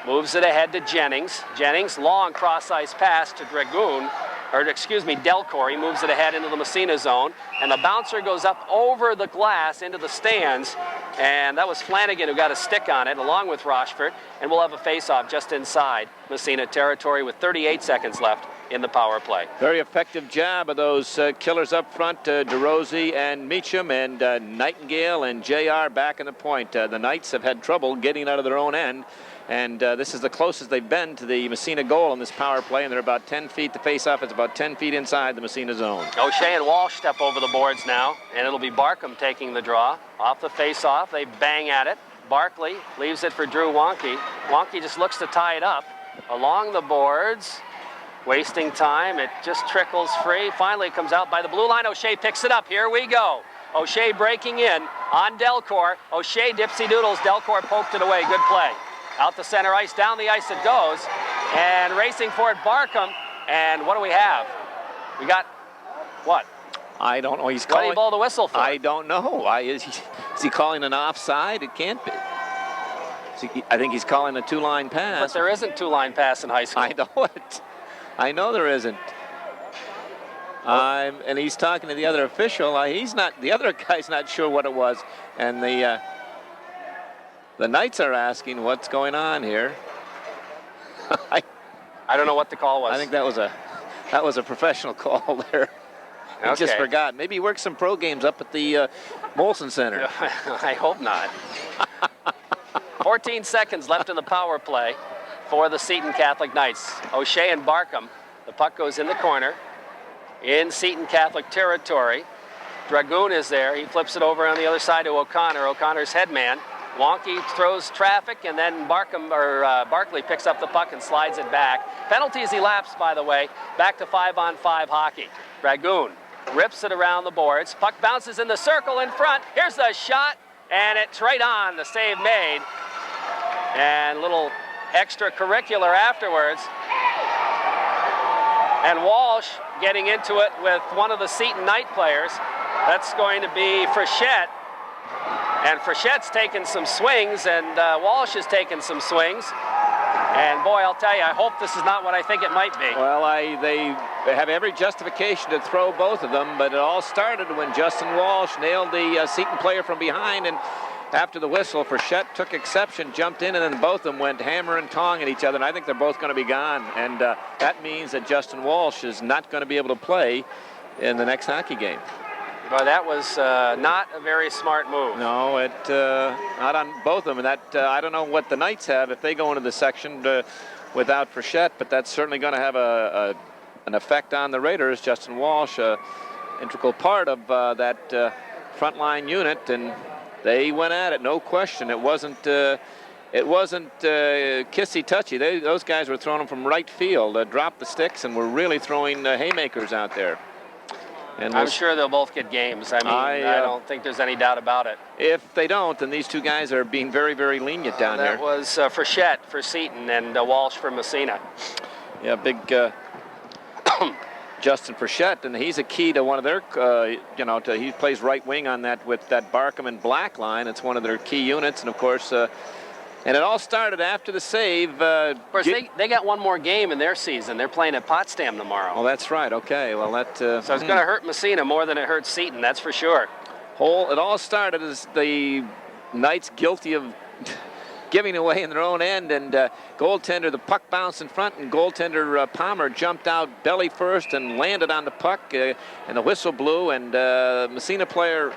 Moves it ahead to Jennings. Jennings, long cross-ice pass to Dragoon, or excuse me, Delcor. He moves it ahead into the Massena zone, and the bouncer goes up over the glass into the stands, and that was Flanagan who got a stick on it, along with Rochford, and we'll have a face-off just inside Massena territory with 38 seconds left in the power play. Very effective job of those killers up front, DeRosie and Meacham, and Nightingale and JR back in the point. The Knights have had trouble getting out of their own end, and this is the closest they've been to the Massena goal in this power play, and they're about 10 feet. The face-off is about 10 feet inside the Massena zone. O'Shea and Walsh step over the boards now, and it'll be Barkham taking the draw. Off the face-off, they bang at it. Barkley leaves it for Drew Wonky. Wonky just looks to tie it up. Along the boards, wasting time. It just trickles free. Finally it comes out by the blue line. O'Shea picks it up. Here we go. O'Shea breaking in on Delcor. O'Shea dipsy doodles. Delcor poked it away. Good play. Out the center ice, down the ice it goes, and racing for it, Barkham. And what do we have? We got what? I don't know. He's calling. What did he blow the whistle for? I don't know. Is he calling an offside? It can't be. I think he's calling a two-line pass. But there isn't two-line pass in high school. I know it. I know there isn't. And he's talking to the other official. He's not. The other guy's not sure what it was, and the Knights are asking what's going on here. I don't know what the call was. I think that was a professional call there. I just forgot. Maybe he worked some pro games up at the Molson Center. I hope not. 14 seconds left in the power play for the Seton Catholic Knights. O'Shea and Barkham. The puck goes in the corner in Seton Catholic territory. Dragoon is there. He flips it over on the other side to O'Connor. O'Connor's headman. Wonky throws traffic, and then Barkley picks up the puck and slides it back. Penalties elapsed, by the way. Back to 5-on-5 hockey. Dragoon rips it around the boards. Puck bounces in the circle in front. Here's the shot, and it's right on. The save made. And a little extracurricular afterwards. And Walsh getting into it with one of the Seton Knight players. That's going to be Frechette. And Frechette's taken some swings, and Walsh has taken some swings. And boy, I'll tell you, I hope this is not what I think it might be. Well, they have every justification to throw both of them, but it all started when Justin Walsh nailed the Seton player from behind, and after the whistle, Frechette took exception, jumped in, and then both of them went hammer and tong at each other, and I think they're both going to be gone. And that means that Justin Walsh is not going to be able to play in the next hockey game. Well, that was not a very smart move. No, not on both of them. And I don't know what the Knights have if they go into the section without Frechette, but that's certainly going to have an effect on the Raiders. Justin Walsh, integral part of that frontline unit, and they went at it, no question. It wasn't kissy-touchy. Those guys were throwing them from right field, dropped the sticks, and were really throwing haymakers out there. And I'm sure they'll both get games. I mean, I don't think there's any doubt about it. If they don't, then these two guys are being very, very lenient down there. That was Frechette for Seton and Walsh for Massena. Yeah, big Justin Frechette, and he's a key to one of their, he plays right wing on that with that Barkham and Black line. It's one of their key units, and of course, and it all started after the save. Of course, they got one more game in their season. They're playing at Potsdam tomorrow. Oh, that's right. Okay, well that. So it's going to hurt Massena more than it hurts Seton. That's for sure. It all started as the Knights guilty of giving away in their own end, and goaltender, the puck bounced in front, and goaltender Palmer jumped out belly first and landed on the puck, and the whistle blew, and Massena player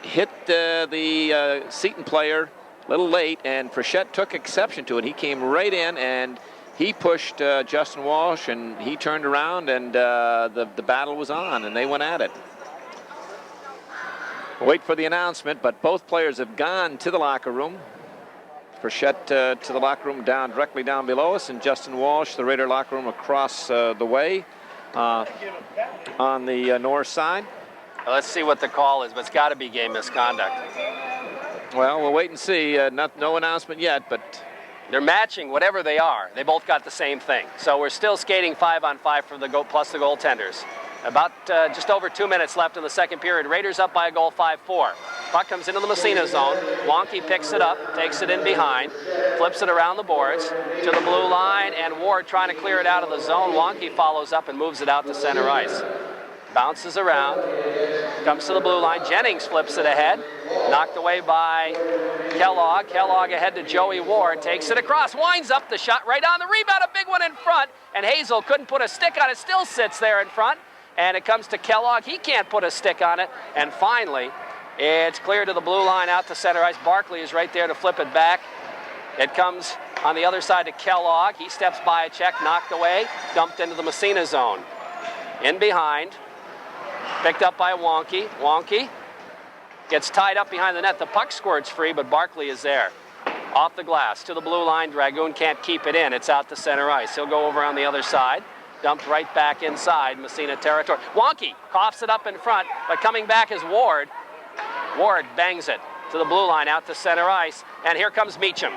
hit the Seton player a little late, and Frechette took exception to it. He came right in, and he pushed Justin Walsh, and he turned around, and the battle was on, and they went at it. Wait for the announcement, but both players have gone to the locker room. Frechette to the locker room directly down below us, and Justin Walsh, the Raider locker room across the way on the north side. Well, let's see what the call is, but it's got to be game misconduct. Well, we'll wait and see. No announcement yet, but they're matching whatever they are. They both got the same thing. So we're still skating 5-on-5 for the plus the goaltenders. About just over 2 minutes left in the second period. Raiders up by a goal, 5-4. Puck comes into the Massena zone. Wonky picks it up, takes it in behind, flips it around the boards to the blue line, and Ward trying to clear it out of the zone. Wonky follows up and moves it out to center ice. Bounces around, comes to the blue line. Jennings flips it ahead, knocked away by Kellogg. Kellogg ahead to Joey Ward, takes it across, winds up the shot right on the rebound, a big one in front, and Hazel couldn't put a stick on it, still sits there in front, and it comes to Kellogg. He can't put a stick on it, and finally, it's cleared to the blue line out to center ice. Barkley is right there to flip it back. It comes on the other side to Kellogg. He steps by a check, knocked away, dumped into the Massena zone. In behind. Picked up by Wonky. Wonky gets tied up behind the net. The puck squirts free, but Barkley is there. Off the glass to the blue line. Dragoon can't keep it in. It's out to center ice. He'll go over on the other side. Dumped right back inside Massena territory. Wonky coughs it up in front, but coming back is Ward. Ward bangs it to the blue line out to center ice. And here comes Meacham.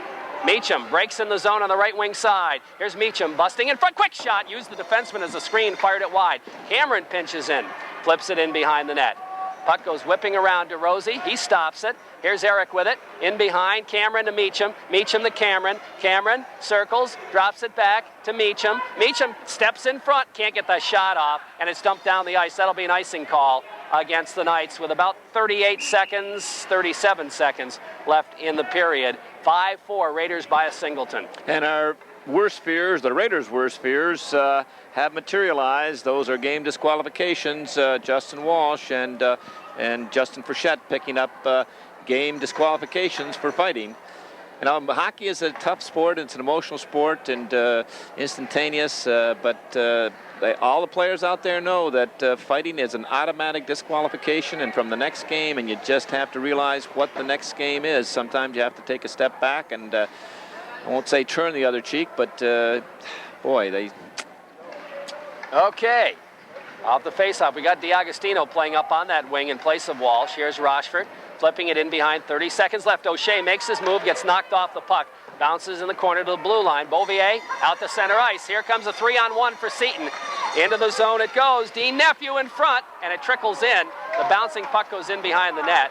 Meacham breaks in the zone on the right wing side. Here's Meacham busting in front. Quick shot. Used the defenseman as a screen. Fired it wide. Cameron pinches in. Flips it in behind the net. Puck goes whipping around to Rosie. He stops it. Here's Eric with it. In behind. Cameron to Meacham. Meacham to Cameron. Cameron circles. Drops it back to Meacham. Meacham steps in front. Can't get that shot off. And it's dumped down the ice. That'll be an icing call against the Knights with about 37 seconds left in the period. 5-4, Raiders by a singleton. And our worst fears, the Raiders' worst fears, have materialized. Those are game disqualifications. Justin Walsh and Justin Frechette picking up game disqualifications for fighting. Hockey is a tough sport. It's an emotional sport and instantaneous, but all the players out there know that fighting is an automatic disqualification, and from the next game, and you just have to realize what the next game is. Sometimes you have to take a step back and I won't say turn the other cheek, but boy, they... Okay, off the faceoff, we got D'Agostino playing up on that wing in place of Walsh. Here's Rochford, flipping it in behind, 30 seconds left. O'Shea makes his move, gets knocked off the puck, bounces in the corner to the blue line. Beauvier out to center ice. Here comes a 3-on-1 for Seton. Into the zone it goes. Dean Nephew in front, and it trickles in. The bouncing puck goes in behind the net.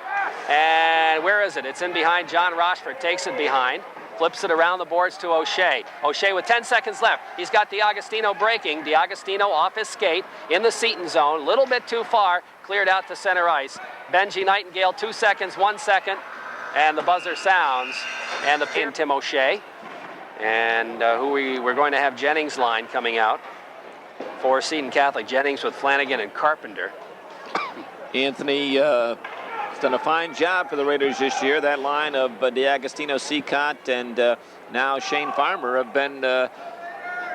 And where is it? It's in behind. John Rochford takes it behind. Flips it around the boards to O'Shea. O'Shea with 10 seconds left. He's got D'Agostino breaking. D'Agostino off his skate in the Seton zone. Little bit too far. Cleared out to center ice. Benji Nightingale, 2 seconds, 1 second. And the buzzer sounds. And the pin, Tim O'Shea. And we're going to have Jennings' line coming out for Seton Catholic. Jennings with Flanagan and Carpenter. Anthony has done a fine job for the Raiders this year. That line of DeAgostino, Seacott, and now Shane Farmer have been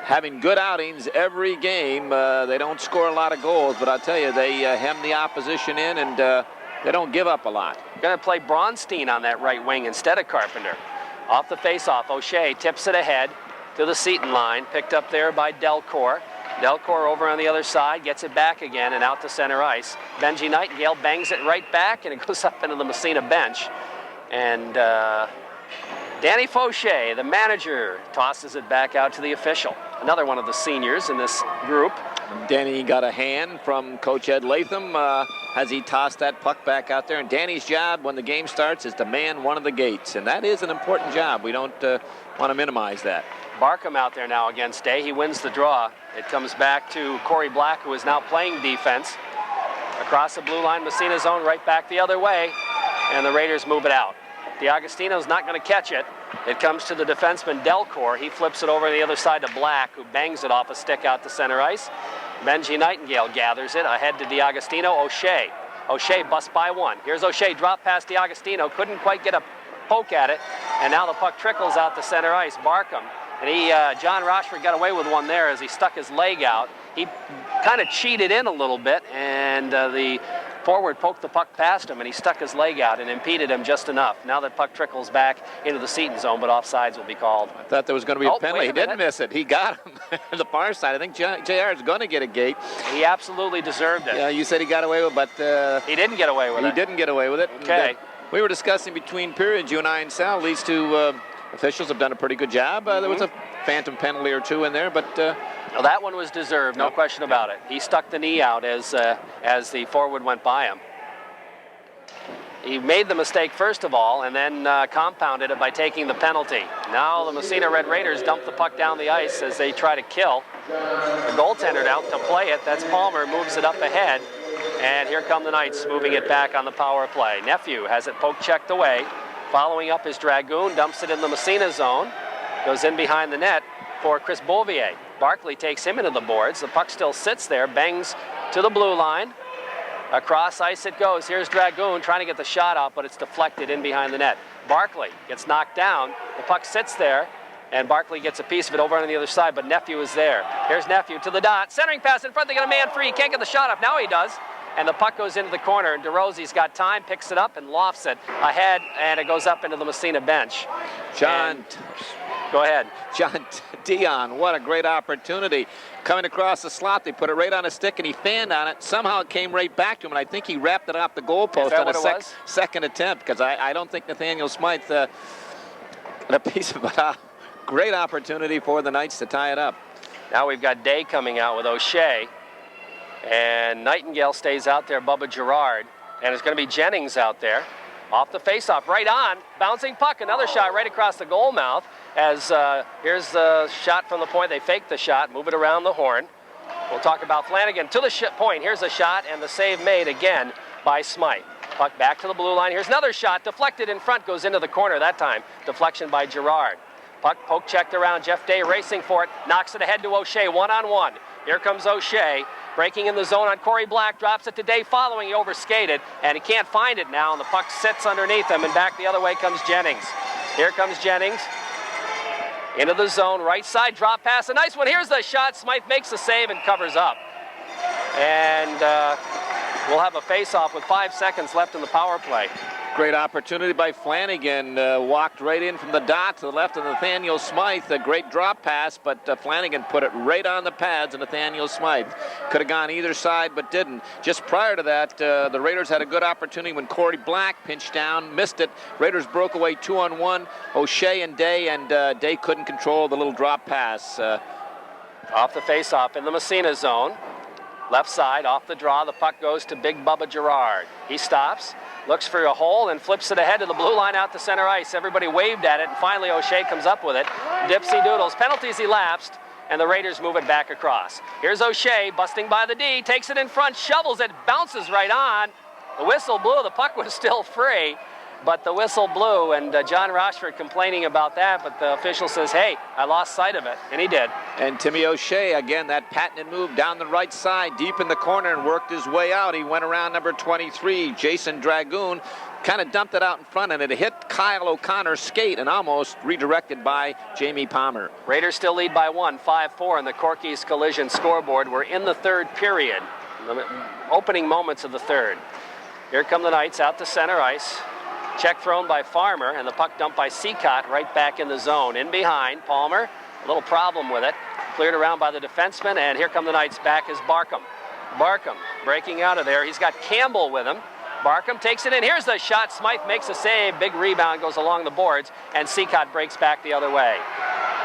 having good outings every game. They don't score a lot of goals, but I'll tell you, they hem the opposition in, and they don't give up a lot. Going to play Bronstein on that right wing instead of Carpenter. Off the faceoff, O'Shea tips it ahead to the Seton line, picked up there by Delcourt. Delcourt over on the other side, gets it back again and out to center ice. Benji Nightingale bangs it right back, and it goes up into the Massena bench. And Danny Fauché, the manager, tosses it back out to the official. Another one of the seniors in this group. Danny got a hand from Coach Ed Latham as he tossed that puck back out there. And Danny's job when the game starts is to man one of the gates. And that is an important job. We don't want to minimize that. Barkham out there now against Day. He wins the draw. It comes back to Corey Black, who is now playing defense. Across the blue line, Massena zone, right back the other way. And the Raiders move it out. DeAgostino's not going to catch it. It comes to the defenseman Delcourt. He flips it over to the other side to Black, who bangs it off a stick out to center ice. Benji Nightingale gathers it ahead to DeAgostino. O'Shea. O'Shea busts by one. Here's O'Shea, drop past DeAgostino. Couldn't quite get a poke at it. And now the puck trickles out to center ice. Barkham. And John Rochford got away with one there as he stuck his leg out. He kind of cheated in a little bit, and the forward poked the puck past him, and he stuck his leg out and impeded him just enough. Now that puck trickles back into the Seton zone, but offsides will be called. I thought there was going to be a penalty. He didn't miss it. He got him to the far side. I think JR is going to get a gate. He absolutely deserved it. Yeah, you said he got away with it, but he didn't get away with it. He didn't get away with it. Okay. And, we were discussing between periods, you and I and Sal, these two officials have done a pretty good job. There was a phantom penalty or two in there, but well, that one was deserved, no question about it. He stuck the knee out as the forward went by him. He made the mistake first of all, and then compounded it by taking the penalty. Now the Massena Red Raiders dump the puck down the ice as they try to kill. The goaltender out to play it. That's Palmer, moves it up ahead. And here come the Knights moving it back on the power play. Nephew has it poke checked away. Following up is Dragoon, dumps it in the Massena zone. Goes in behind the net for Chris Bouvier. Barkley takes him into the boards. The puck still sits there, bangs to the blue line. Across ice it goes. Here's Dragoon trying to get the shot out, but it's deflected in behind the net. Barkley gets knocked down. The puck sits there, and Barkley gets a piece of it over on the other side, but Nephew is there. Here's Nephew to the dot. Centering pass in front. They got a man free. He can't get the shot off. Now he does. And the puck goes into the corner, and DeRosie's got time, picks it up, and lofts it ahead, and it goes up into the Massena bench. Go ahead. John Dion, what a great opportunity. Coming across the slot, they put it right on a stick, and he fanned on it. Somehow it came right back to him, and I think he wrapped it off the goalpost on a second attempt, because I don't think Nathaniel Smythe had a piece of a great opportunity for the Knights to tie it up. Now we've got Day coming out with O'Shea. And Nightingale stays out there, Bubba Gerard. And it's going to be Jennings out there. Off the faceoff, right on. Bouncing puck, another shot right across the goal mouth. As here's the shot from the point. They fake the shot, move it around the horn. We'll talk about Flanagan to the point. Here's a shot, and the save made again by Smythe. Puck back to the blue line. Here's another shot, deflected in front, goes into the corner that time. Deflection by Gerard. Puck poke checked around. Jeff Day racing for it, knocks it ahead to O'Shea, one-on-one. Here comes O'Shea, breaking in the zone on Corey Black, drops it to Day following, he overskated, and he can't find it now, and the puck sits underneath him, and back the other way comes Jennings. Here comes Jennings, into the zone, right side, drop pass, a nice one, here's the shot, Smythe makes the save and covers up. And we'll have a face-off with 5 seconds left in the power play. Great opportunity by Flanagan. Walked right in from the dot to the left of Nathaniel Smythe. A great drop pass, but Flanagan put it right on the pads of Nathaniel Smythe. Could have gone either side, but didn't. Just prior to that, the Raiders had a good opportunity when Corey Black pinched down, missed it. Raiders broke away 2-on-1. O'Shea and Day couldn't control the little drop pass. Off the face-off in the Massena zone. Left side, off the draw, the puck goes to Big Bubba Gerard. He stops, looks for a hole, and flips it ahead to the blue line out to center ice. Everybody waved at it, and finally O'Shea comes up with it. Dipsy Doodles, penalties elapsed, and the Raiders move it back across. Here's O'Shea, busting by the D, takes it in front, shovels it, bounces right on. The whistle blew, the puck was still free. but the whistle blew, and John Rochford complaining about that, but the official says, hey, I lost sight of it, and he did. And Timmy O'Shea, again, that patented move down the right side, deep in the corner, and worked his way out. He went around number 23, Jason Dragoon, kind of dumped it out in front, and it hit Kyle O'Connor's skate and almost redirected by Jamie Palmer. Raiders still lead by 1, 5-4 in the Corky's Collision scoreboard. We're in the third period, the opening moments of the third. Here come the Knights out to center ice. Check thrown by Farmer, and the puck dumped by Seacott right back in the zone. In behind, Palmer, a little problem with it. Cleared around by the defenseman, and here come the Knights. Back is Barkham. Barkham breaking out of there. He's got Campbell with him. Barkham takes it in. Here's the shot. Smythe makes a save. Big rebound goes along the boards, and Seacott breaks back the other way.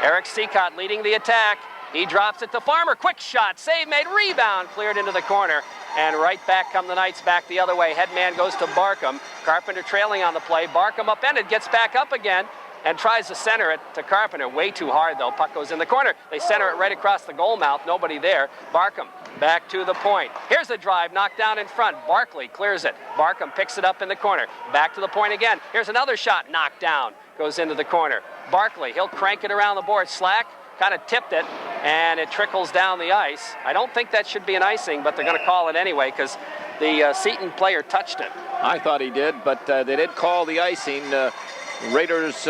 Eric Seacott leading the attack. He drops it to Farmer. Quick shot. Save made. Rebound cleared into the corner. And right back come the Knights back the other way. Headman goes to Barkham. Carpenter trailing on the play. Barkham upended. Gets back up again and tries to center it to Carpenter. Way too hard, though. Puck goes in the corner. They center it right across the goal mouth. Nobody there. Barkham back to the point. Here's a drive. Knocked down in front. Barkley clears it. Barkham picks it up in the corner. Back to the point again. Here's another shot. Knocked down. Goes into the corner. Barkley, he'll crank it around the board. Slack kind of tipped it, and it trickles down the ice. I don't think that should be an icing, but they're going to call it anyway because the Seton player touched it. I thought he did, but they did call the icing. Raiders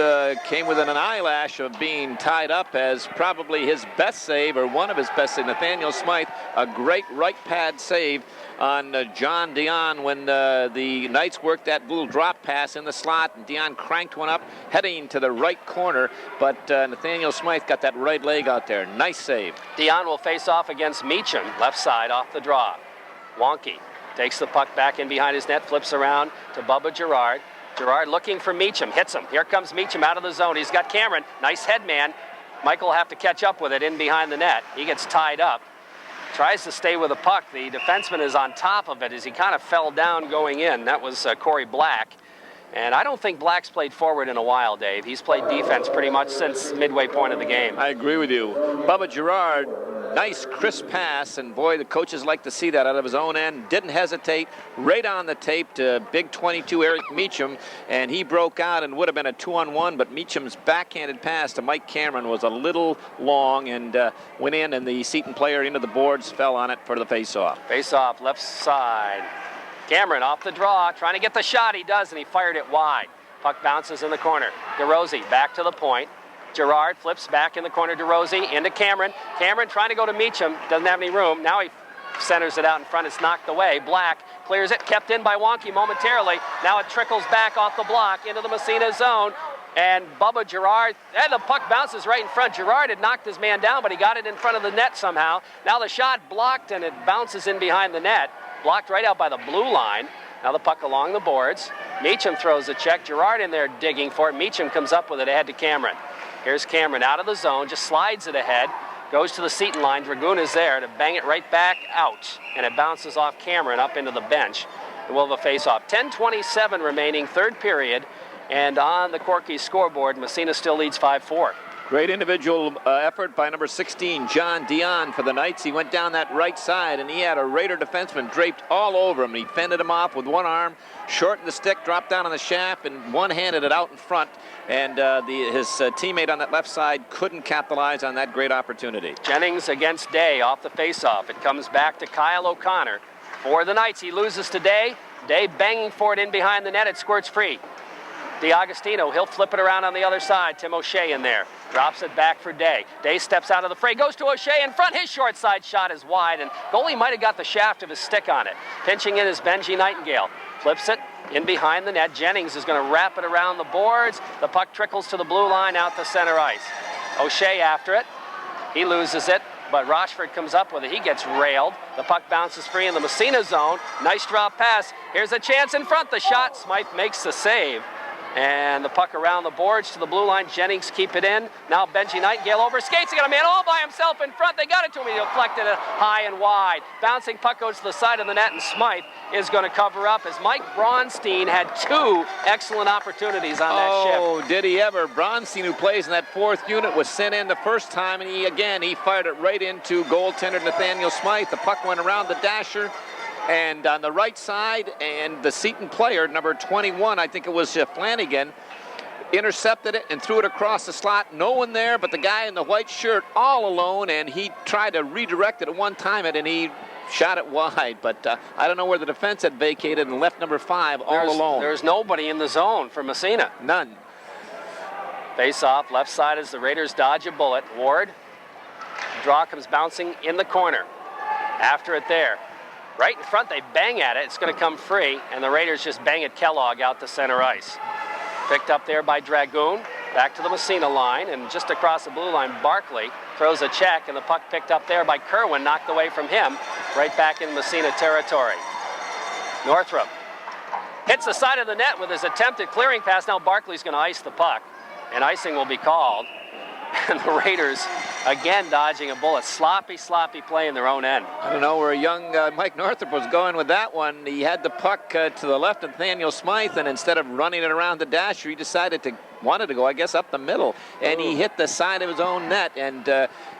came within an eyelash of being tied up as probably his best save, or one of his best saves. Nathaniel Smythe, a great right pad save on John Dion when the Knights worked that little drop pass in the slot, and Dion cranked one up heading to the right corner, but Nathaniel Smythe got that right leg out there. Nice save. Dion will face off against Meacham, left side off the draw. Wonky takes the puck back in behind his net, flips around to Bubba Gerard. Gerard looking for Meacham, hits him. Here comes Meacham out of the zone. He's got Cameron, nice head man. Michael will have to catch up with it in behind the net. He gets tied up. Tries to stay with the puck. The defenseman is on top of it as he kind of fell down going in. That was Corey Black. And I don't think Black's played forward in a while, Dave. He's played defense pretty much since midway point of the game. I agree with you. Bubba Gerard, nice crisp pass, and boy, the coaches like to see that out of his own end. Didn't hesitate, right on the tape to big 22 Eric Meacham, and he broke out and would have been a 2-on-1, but Meacham's backhanded pass to Mike Cameron was a little long and went in, and the Seton player into the boards fell on it for the face-off. Face-off, left side. Cameron off the draw, trying to get the shot. He does, and he fired it wide. Puck bounces in the corner. DeRosie back to the point. Gerard flips back in the corner. DeRosie into Cameron. Cameron trying to go to Meacham. Doesn't have any room. Now he centers it out in front. It's knocked away. Black clears it. Kept in by Wonky momentarily. Now it trickles back off the block into the Massena zone. And Bubba Gerard, and the puck bounces right in front. Gerard had knocked his man down, but he got it in front of the net somehow. Now the shot blocked, and it bounces in behind the net. Blocked right out by the blue line. Now the puck along the boards. Meacham throws a check. Gerard in there digging for it. Meacham comes up with it ahead to Cameron. Here's Cameron out of the zone, just slides it ahead, goes to the Seton line. Dragoon is there to bang it right back out, and it bounces off Cameron up into the bench. And we'll have a face-off. 10:27 remaining, third period, and on the Corky scoreboard, Massena still leads 5-4. Great individual effort by number 16, John Dion, for the Knights. He went down that right side, and he had a Raider defenseman draped all over him. He fended him off with one arm, shortened the stick, dropped down on the shaft, and one-handed it out in front. And his teammate on that left side couldn't capitalize on that great opportunity. Jennings against Day off the faceoff. It comes back to Kyle O'Connor for the Knights. He loses to Day. Day banging for it in behind the net. It squirts free. DiAgostino, he'll flip it around on the other side. Tim O'Shea in there. Drops it back for Day. Day steps out of the fray, goes to O'Shea in front. His short side shot is wide, and goalie might have got the shaft of his stick on it. Pinching in is Benji Nightingale. Flips it in behind the net. Jennings is going to wrap it around the boards. The puck trickles to the blue line out to center ice. O'Shea after it. He loses it, but Rochford comes up with it. He gets railed. The puck bounces free in the Massena zone. Nice drop pass. Here's a chance in front. The shot. Smythe makes the save. And the puck around the boards to the blue line. Jennings keep it in. Now Benji Nightingale over skates. He got a man all by himself in front. They got it to him. He deflected it high and wide. Bouncing puck goes to the side of the net, and Smythe is going to cover up as Mike Braunstein had two excellent opportunities on that shift. Oh, did he ever. Braunstein, who plays in that fourth unit, was sent in the first time, and he fired it right into goaltender Nathaniel Smythe. The puck went around the dasher, And on the right side, and the Seton player, number 21, I think it was Flanagan, intercepted it and threw it across the slot. No one there but the guy in the white shirt all alone, and he tried to redirect it at one time, and he shot it wide. But I don't know where the defense had vacated and left number 5 all alone. There's nobody in the zone for Massena. None. Face off, left side as the Raiders dodge a bullet. Ward, draw comes bouncing in the corner. After it there. Right in front, they bang at it. It's going to come free, and the Raiders just bang at Kellogg out to center ice. Picked up there by Dragoon. Back to the Massena line, and just across the blue line, Barkley throws a check, and the puck picked up there by Kerwin, knocked away from him, right back in Massena territory. Northrup hits the side of the net with his attempted clearing pass. Now Barkley's going to ice the puck, and icing will be called. And the Raiders, again, dodging a bullet. Sloppy play in their own end. I don't know where young Mike Northrup was going with that one. He had the puck to the left of Nathaniel Smythe, and instead of running it around the dasher, he wanted to go, I guess, up the middle. And he hit the side of his own net, and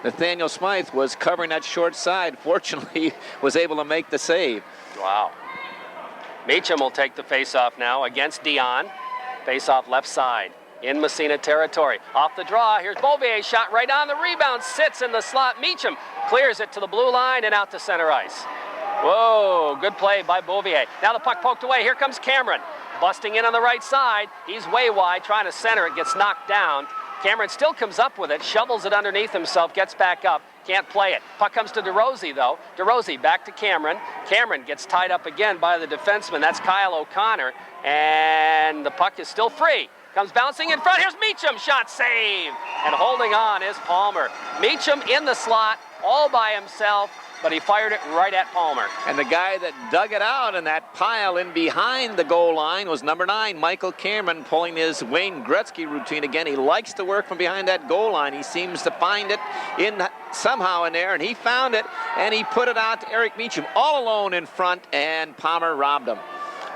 Nathaniel Smythe was covering that short side. Fortunately, was able to make the save. Wow. Meacham will take the face-off now against Dion. Face-off left side. In Massena territory. Off the draw, here's Beauvier's shot right on the rebound, sits in the slot. Meacham clears it to the blue line and out to center ice. Whoa, good play by Beauvier. Now the puck poked away, here comes Cameron. Busting in on the right side, he's way wide, trying to center it, gets knocked down. Cameron still comes up with it, shovels it underneath himself, gets back up, can't play it. Puck comes to DeRosey though. DeRosey back to Cameron. Cameron gets tied up again by the defenseman, that's Kyle O'Connor, and the puck is still free. Comes bouncing in front. Here's Meacham. Shot save. And holding on is Palmer. Meacham in the slot all by himself, but he fired it right at Palmer. And the guy that dug it out in that pile in behind the goal line was number 9, Michael Cameron, pulling his Wayne Gretzky routine again. He likes to work from behind that goal line. He seems to find it somehow in there, and he found it, and he put it out to Eric Meacham all alone in front, and Palmer robbed him.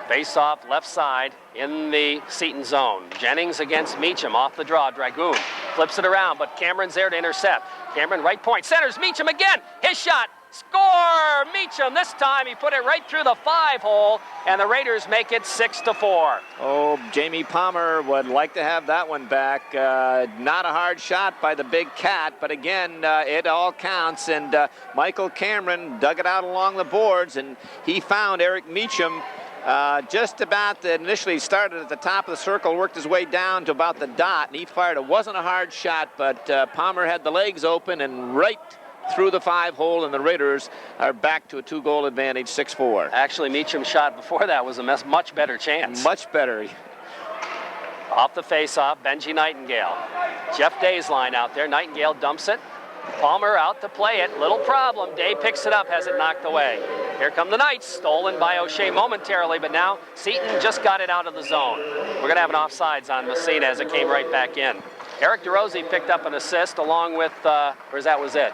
Face off left side in the Seton zone. Jennings against Meacham off the draw. Dragoon flips it around, but Cameron's there to intercept. Cameron right point, centers Meacham again. His shot, score! Meacham this time, he put it right through the 5-hole, and the Raiders make it 6-4. Oh, Jamie Palmer would like to have that one back. Not a hard shot by the big cat, but again, it all counts, and Michael Cameron dug it out along the boards, and he found Eric Meacham just about initially started at the top of the circle, worked his way down to about the dot, and he fired. It wasn't a hard shot, but Palmer had the legs open and right through the 5-hole, and the Raiders are back to a 2-goal advantage, 6-4. Actually, Meacham's shot before that was a much better chance. Much better. Off the face-off, Benji Nightingale. Jeff Day's line out there. Nightingale dumps it. Palmer out to play it. Little problem. Day picks it up, has it knocked away. Here come the Knights. Stolen by O'Shea momentarily, but now Seton just got it out of the zone. We're going to have an offsides on Massena as it came right back in. Eric DeRosey picked up an assist along with, that was it.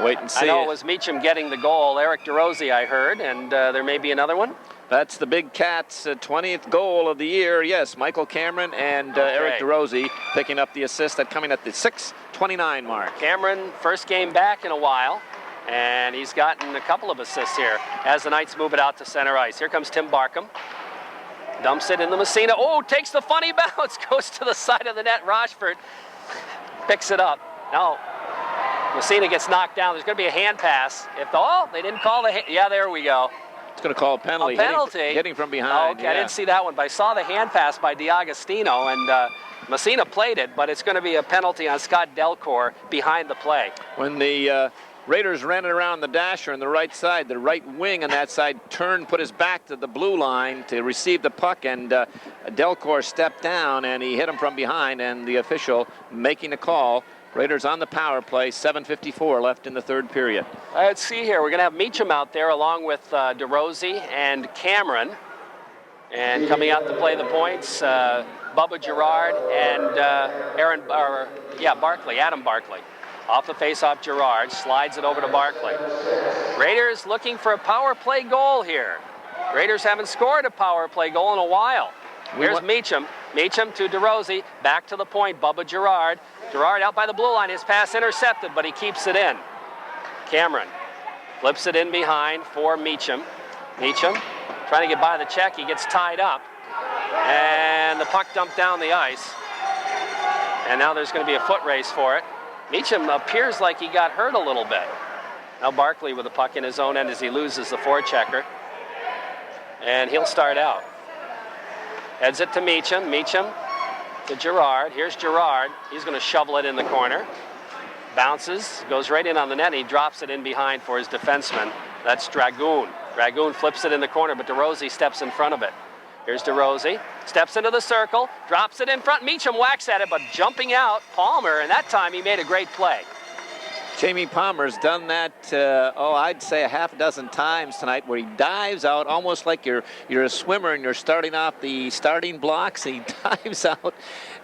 Wait and see. I know it was Meacham getting the goal. Eric DeRosey, I heard, and there may be another one. That's the Big Cats' 20th goal of the year. Yes, Michael Cameron and Eric DeRosey picking up the assist, that coming at the 6:29 mark. Cameron, first game back in a while, and he's gotten a couple of assists here as the Knights move it out to center ice. Here comes Tim Barkham. Dumps it in the Massena. Oh, takes the funny bounce, goes to the side of the net. Rochford picks it up. Now, Massena gets knocked down. There's going to be a hand pass. They didn't call the hand. Yeah, there we go. It's going to call a penalty. A penalty. Hitting from behind. Oh, okay, yeah. I didn't see that one, but I saw the hand pass by D'Agostino, and Massena played it, but it's going to be a penalty on Scott Delcourt behind the play. When the Raiders ran it around the dasher on the right side, the right wing on that side put his back to the blue line to receive the puck, and Delcourt stepped down, and he hit him from behind, and the official making the call. Raiders on the power play, 7:54 left in the third period. Let's see here. We're going to have Meacham out there along with DeRosey and Cameron. And coming out to play the points, Bubba Girard and Barkley, Adam Barkley. Off the face-off, Girard slides it over to Barkley. Raiders looking for a power play goal here. Raiders haven't scored a power play goal in a while. Here's Meacham. Meacham to DeRosey. Back to the point. Bubba Girard. Girard out by the blue line. His pass intercepted, but he keeps it in. Cameron flips it in behind for Meacham. Meacham trying to get by the check. He gets tied up. And the puck dumped down the ice. And now there's going to be a foot race for it. Meacham appears like he got hurt a little bit. Now Barkley with the puck in his own end as he loses the forechecker. And he'll start out. Heads it to Meacham. Meacham to Gerard. Here's Gerard. He's going to shovel it in the corner. Bounces, goes right in on the net, and he drops it in behind for his defenseman. That's Dragoon. Dragoon flips it in the corner, but DeRosie steps in front of it. Here's DeRosie, steps into the circle, drops it in front. Meacham whacks at it, but jumping out, Palmer, and that time he made a great play. Jamie Palmer's done that, I'd say a half a dozen times tonight, where he dives out almost like you're a swimmer and you're starting off the starting blocks. He dives out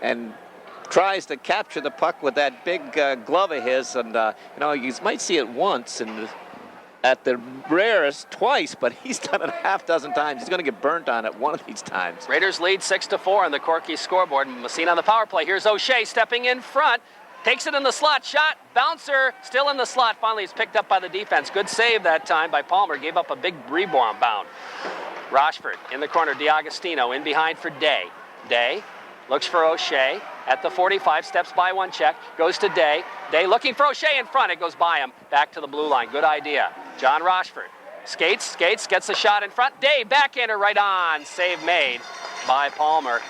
and tries to capture the puck with that big glove of his, and you might see it once and at the rarest twice, but he's done it a half dozen times. He's going to get burnt on it one of these times. Raiders lead 6-4 on the Corky scoreboard. Massena on the power play. Here's O'Shea stepping in front. Takes it in the slot, shot, bouncer, still in the slot. Finally, he's picked up by the defense. Good save that time by Palmer. Gave up a big rebound. Rochford in the corner, DiAgostino in behind for Day. Day looks for O'Shea at the 45, steps by one check, goes to Day. Day looking for O'Shea in front. It goes by him, back to the blue line. Good idea. John Rochford skates, gets a shot in front. Day, backhander right on. Save made by Palmer.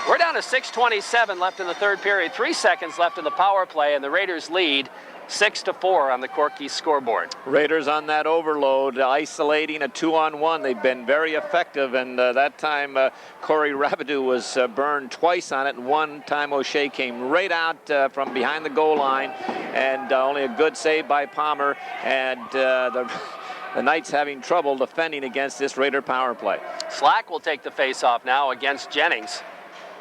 We're down to 6:27 left in the third period. 3 seconds left in the power play, and the Raiders lead 6-4 on the Corky scoreboard. Raiders on that overload, isolating a 2-on-1. They've been very effective, and that time Corey Rabideau was burned twice on it, and one time O'Shea came right out from behind the goal line, and only a good save by Palmer, and the Knights having trouble defending against this Raider power play. Slack will take the face-off now against Jennings.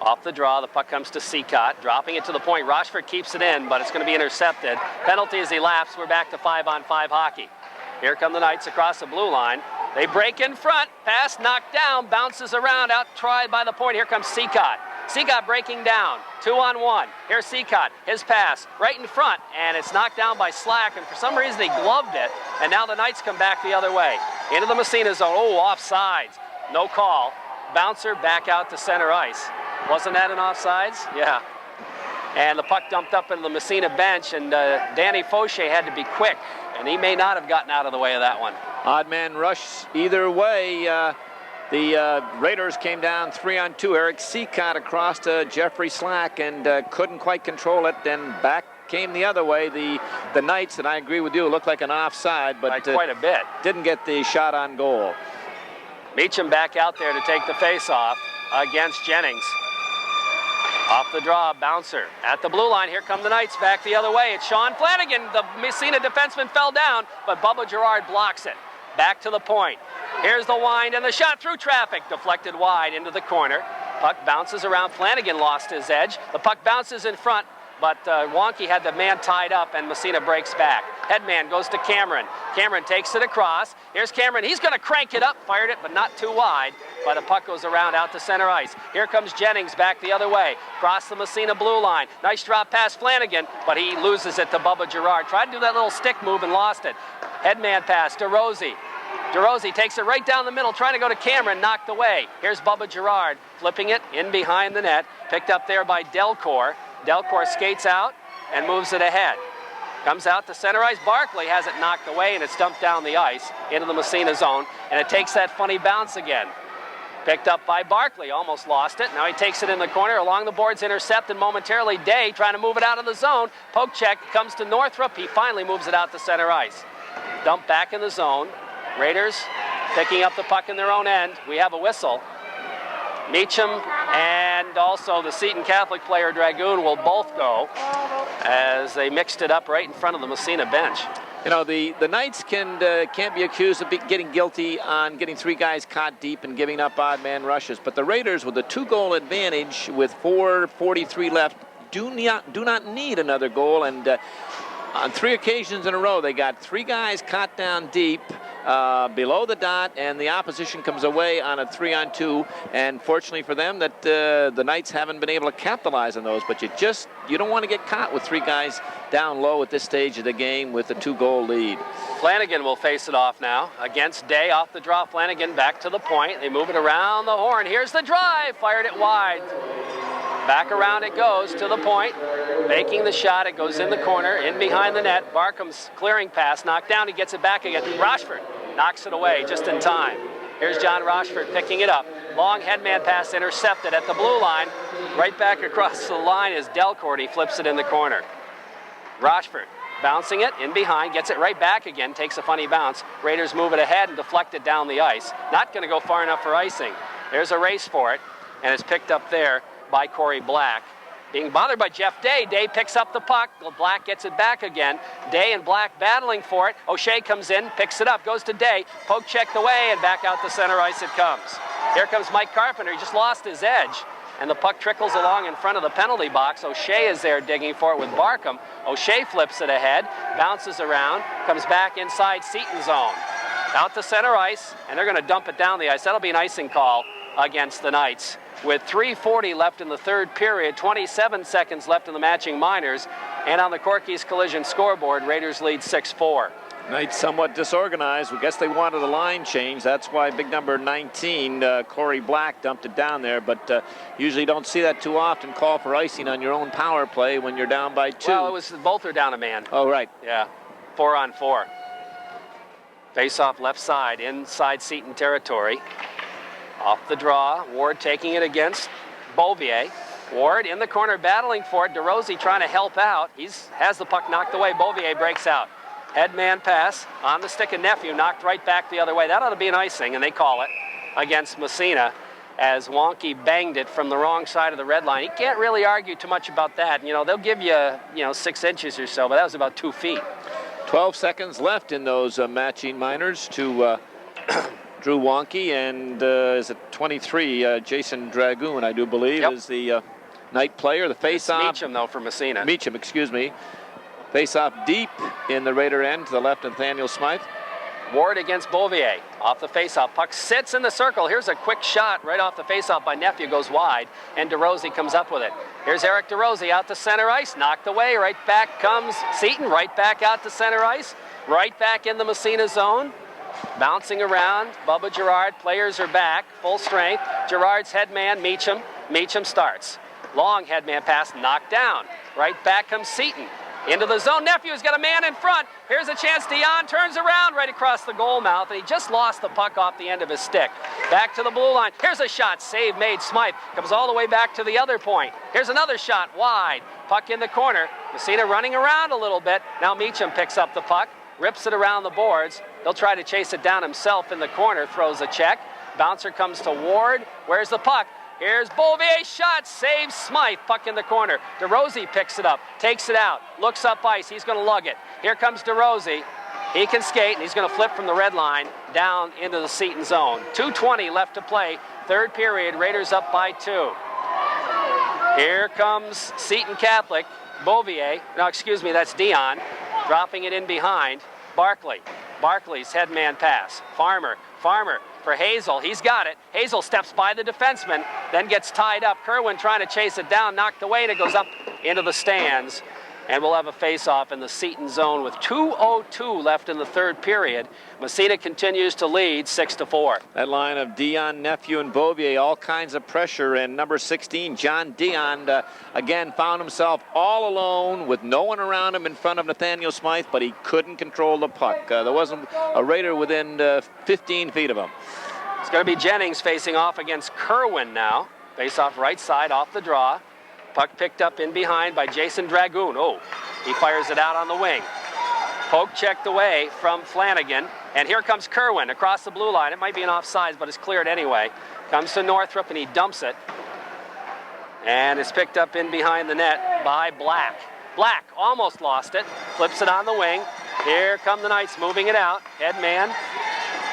Off the draw, the puck comes to Seacott, dropping it to the point. Rochford keeps it in, but it's going to be intercepted. Penalty as he laps. We're back to 5-on-5 hockey. Here come the Knights across the blue line. They break in front. Pass knocked down, bounces around, out tried by the point. Here comes Seacott. Seacott breaking down. 2-on-1. Here's Seacott. His pass right in front, and it's knocked down by Slack, and for some reason he gloved it, and now the Knights come back the other way. Into the Massena zone. Oh, offsides. No call. Bouncer back out to center ice. Wasn't that an offsides? Yeah. And the puck dumped up into the Massena bench, and Danny Fauché had to be quick, and he may not have gotten out of the way of that one. Odd man rush either way. The Raiders came down 3-on-2. Eric Seacott across to Jeffrey Slack and couldn't quite control it. Then back came the other way. The Knights, and I agree with you, looked like an offside, but quite a bit. Didn't get the shot on goal. Meacham back out there to take the face-off against Jennings. Off the draw, bouncer at the blue line. Here come the Knights back the other way. It's Sean Flanagan. The Massena defenseman fell down, but Bubba Gerard blocks it. Back to the point. Here's the wind and the shot through traffic. Deflected wide into the corner. Puck bounces around. Flanagan lost his edge. The puck bounces in front, but Wonky had the man tied up, and Massena breaks back. Headman goes to Cameron. Cameron takes it across. Here's Cameron. He's going to crank it up. Fired it, but not too wide. But the puck goes around out to center ice. Here comes Jennings back the other way. Across the Massena blue line. Nice drop past Flanagan, but he loses it to Bubba Gerard. Tried to do that little stick move and lost it. Headman pass to DeRosie. DeRosie takes it right down the middle, trying to go to Cameron, knocked away. Here's Bubba Gerard, flipping it in behind the net. Picked up there by Delcourt. Delcourt skates out and moves it ahead. Comes out to center ice. Barkley has it knocked away, and it's dumped down the ice into the Massena zone, and it takes that funny bounce again. Picked up by Barkley, almost lost it. Now he takes it in the corner, along the boards, intercepted momentarily. Day trying to move it out of the zone. Poke check comes to Northrup. He finally moves it out to center ice. Dump back in the zone. Raiders picking up the puck in their own end. We have a whistle. Meacham and also the Seton Catholic player Dragoon will both go as they mixed it up right in front of the Massena bench. You know, the Knights can't be accused of getting guilty on getting three guys caught deep and giving up odd man rushes. But the Raiders, with a 2-goal advantage with 4:43 left, do not need another goal. And on 3 occasions in a row, they got 3 guys caught down deep, below the dot, and the opposition comes away on a 3-on-2. And fortunately for them, that the Knights haven't been able to capitalize on those. But you don't want to get caught with 3 guys down low at this stage of the game with a 2-goal lead. Flanagan will face it off now against Day. Off the draw, Flanagan back to the point. They move it around the horn. Here's the drive, fired it wide. Back around it goes to the point. Making the shot, it goes in the corner, in behind the net. Barkham's clearing pass, knocked down, he gets it back again. Rochford knocks it away just in time. Here's John Rochford picking it up. Long headman pass intercepted at the blue line. Right back across the line is Delcourt. He flips it in the corner. Rochford bouncing it in behind, gets it right back again, takes a funny bounce. Raiders move it ahead and deflect it down the ice. Not going to go far enough for icing. There's a race for it, and it's picked up there by Corey Black. Being bothered by Jeff Day. Day picks up the puck. Black gets it back again. Day and Black battling for it. O'Shea comes in, picks it up, goes to Day. Poke checked away, and back out to center ice it comes. Here comes Mike Carpenter. He just lost his edge, and the puck trickles along in front of the penalty box. O'Shea is there digging for it with Barkham. O'Shea flips it ahead, bounces around, comes back inside Seton zone. Out to center ice, and they're going to dump it down the ice. That'll be an icing call against the Knights. With 3:40 left in the third period, 27 seconds left in the matching minors, and on the Corky's Collision scoreboard, Raiders lead 6-4. Knights somewhat disorganized. I guess they wanted a line change. That's why big number 19, Corey Black, dumped it down there. But usually don't see that too often. Call for icing on your own power play when you're down by 2. Well, it was both are down a man. Oh, right. Yeah, 4-on-4. Face off left side, inside Seton territory. Off the draw, Ward taking it against Beauvier. Ward in the corner battling for it. DeRosie trying to help out. He has the puck knocked away. Beauvier breaks out. Headman pass on the stick of Nephew, knocked right back the other way. That ought to be an icing, and they call it against Massena as Wonky banged it from the wrong side of the red line. He can't really argue too much about that. You know, they'll give you, 6 inches or so, but that was about 2 feet. 12 seconds left in those matching minors to Drew Wonky, and is it 23, Jason Dragoon, I do believe, is the Knight player. The face-off. Meacham, though, for Massena. Meacham, excuse me. Face-off deep in the Raider end to the left, Nathaniel Smythe. Ward against Beauvier. Off the face-off. Puck sits in the circle. Here's a quick shot right off the face-off by Nephew. Goes wide, and DeRosie comes up with it. Here's Eric DeRosie out to center ice. Knocked away. Right back comes Seton. Right back out to center ice. Right back in the Massena zone. Bouncing around. Bubba Gerard. Players are back. Full strength. Gerard's headman, Meacham. Meacham starts. Long headman pass. Knocked down. Right back comes Seton. Into the zone. Nephew's got a man in front. Here's a chance. Dion turns around right across the goal mouth, and he just lost the puck off the end of his stick. Back to the blue line. Here's a shot. Save made. Smythe comes all the way back to the other point. Here's another shot. Wide. Puck in the corner. Massena running around a little bit. Now Meacham picks up the puck. Rips it around the boards. They'll try to chase it down himself in the corner. Throws a check. Bouncer comes to Ward. Where's the puck? Here's Beauvier's shot, saves Smythe, puck in the corner. DeRosie picks it up, takes it out, looks up ice, he's going to lug it. Here comes DeRosie. He can skate, and he's going to flip from the red line down into the Seton zone. 2:20 left to play, third period, Raiders up by 2. Here comes Seton Catholic, Beauvier, no, excuse me, that's Dion, dropping it in behind. Barkley's headman pass. Farmer for Hazel. He's got it. Hazel steps by the defenseman, then gets tied up. Kerwin trying to chase it down, knocked away, and it goes up into the stands. And we'll have a face-off in the Seton zone with 2:02 left in the third period. Massena continues to lead 6-4. That line of Dion, Nephew, and Beauvier, all kinds of pressure. And number 16, John Dion, again found himself all alone with no one around him in front of Nathaniel Smythe, but he couldn't control the puck. There wasn't a Raider within 15 feet of him. It's going to be Jennings facing off against Kerwin now. Face off right side, off the draw. Puck picked up in behind by Jason Dragoon. Oh, he fires it out on the wing. Poke checked away from Flanagan. And here comes Kerwin across the blue line. It might be an offsides, but it's cleared anyway. Comes to Northrup, and he dumps it. And it's picked up in behind the net by Black. Black almost lost it. Flips it on the wing. Here come the Knights moving it out. Headman.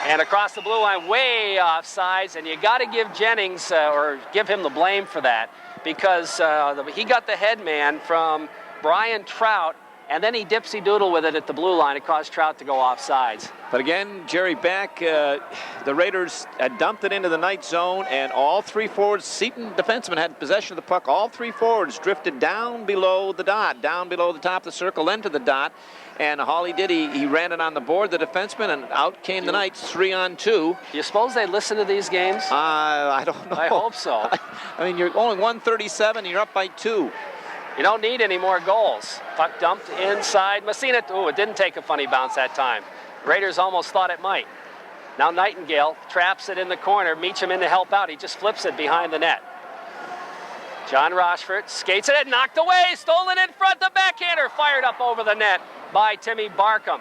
And across the blue line, way offsides. And you got to give Jennings, or give him the blame for that, because he got the headman from Brian Trout and then he dipsy-doodle with it at the blue line. It caused Trout to go off sides. But again, Jerry, back, the Raiders had dumped it into the Knights zone, and all three forwards, Seton defensemen, had possession of the puck. All three forwards drifted down below the dot, down below the top of the circle, then to the dot. And Hawley did, he ran it on the board, the defenseman, and out came the Knights 3-on-2. You suppose they listen to these games? I don't know. I hope so. I mean, you're only 137, you're up by 2. You don't need any more goals. Puck dumped inside. Massena, ooh, it didn't take a funny bounce that time. Raiders almost thought it might. Now Nightingale traps it in the corner. Meacham in to help out. He just flips it behind the net. John Rochford skates it and knocked away. Stolen in front. The backhander fired up over the net by Timmy Barkham.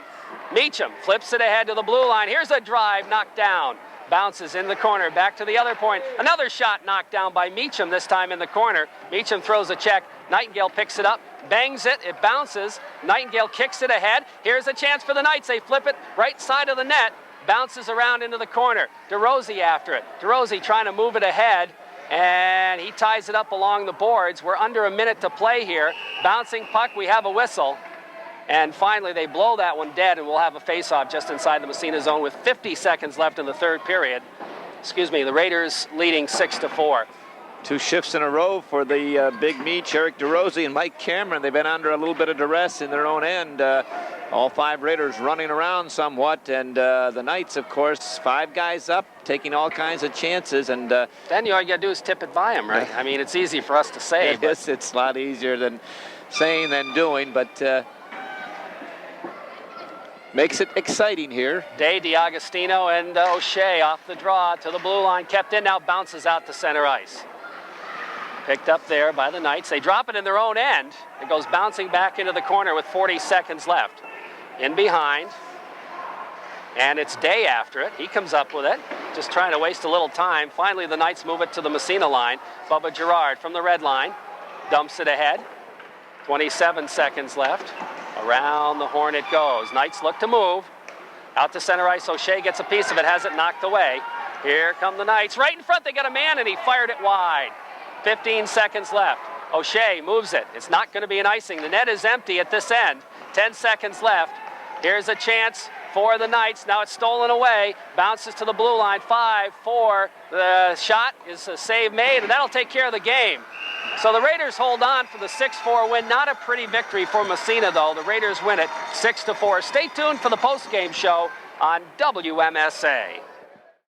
Meacham flips it ahead to the blue line. Here's a drive, knocked down. Bounces in the corner, back to the other point. Another shot knocked down by Meacham, this time in the corner. Meacham throws a check. Nightingale picks it up, bangs it, it bounces. Nightingale kicks it ahead. Here's a chance for the Knights. They flip it right side of the net. Bounces around into the corner. DeRosie after it. DeRosie trying to move it ahead, and he ties it up along the boards. We're under a minute to play here. Bouncing puck, we have a whistle. And finally, they blow that one dead, and we'll have a face-off just inside the Massena zone with 50 seconds left in the third period. Excuse me, the Raiders leading 6-4. 2 shifts in a row for the Big Meech, Eric DeRosie and Mike Cameron. They've been under a little bit of duress in their own end. All 5 Raiders running around somewhat, and the Knights, of course, 5 guys up, taking all kinds of chances. And then all you got to do is tip it by them, right? I mean, it's easy for us to say. Yes, it's a lot easier than saying than doing, but makes it exciting here. Day, DiAgostino, and O'Shea off the draw to the blue line. Kept in, now bounces out to center ice. Picked up there by the Knights. They drop it in their own end. It goes bouncing back into the corner with 40 seconds left. In behind. And it's Day after it. He comes up with it. Just trying to waste a little time. Finally, the Knights move it to the Massena line. Bubba Girard from the red line. Dumps it ahead. 27 seconds left. Around the horn it goes. Knights look to move. Out to center ice. O'Shea gets a piece of it, has it knocked away. Here come the Knights. Right in front, they got a man, and he fired it wide. 15 seconds left. O'Shea moves it. It's not going to be an icing. The net is empty at this end. 10 seconds left. Here's a chance for the Knights. Now it's stolen away. Bounces to the blue line. 5, 4. The shot is a save made, and that'll take care of the game. So the Raiders hold on for the 6-4 win. Not a pretty victory for Massena, though. The Raiders win it 6-4. Stay tuned for the post-game show on WMSA.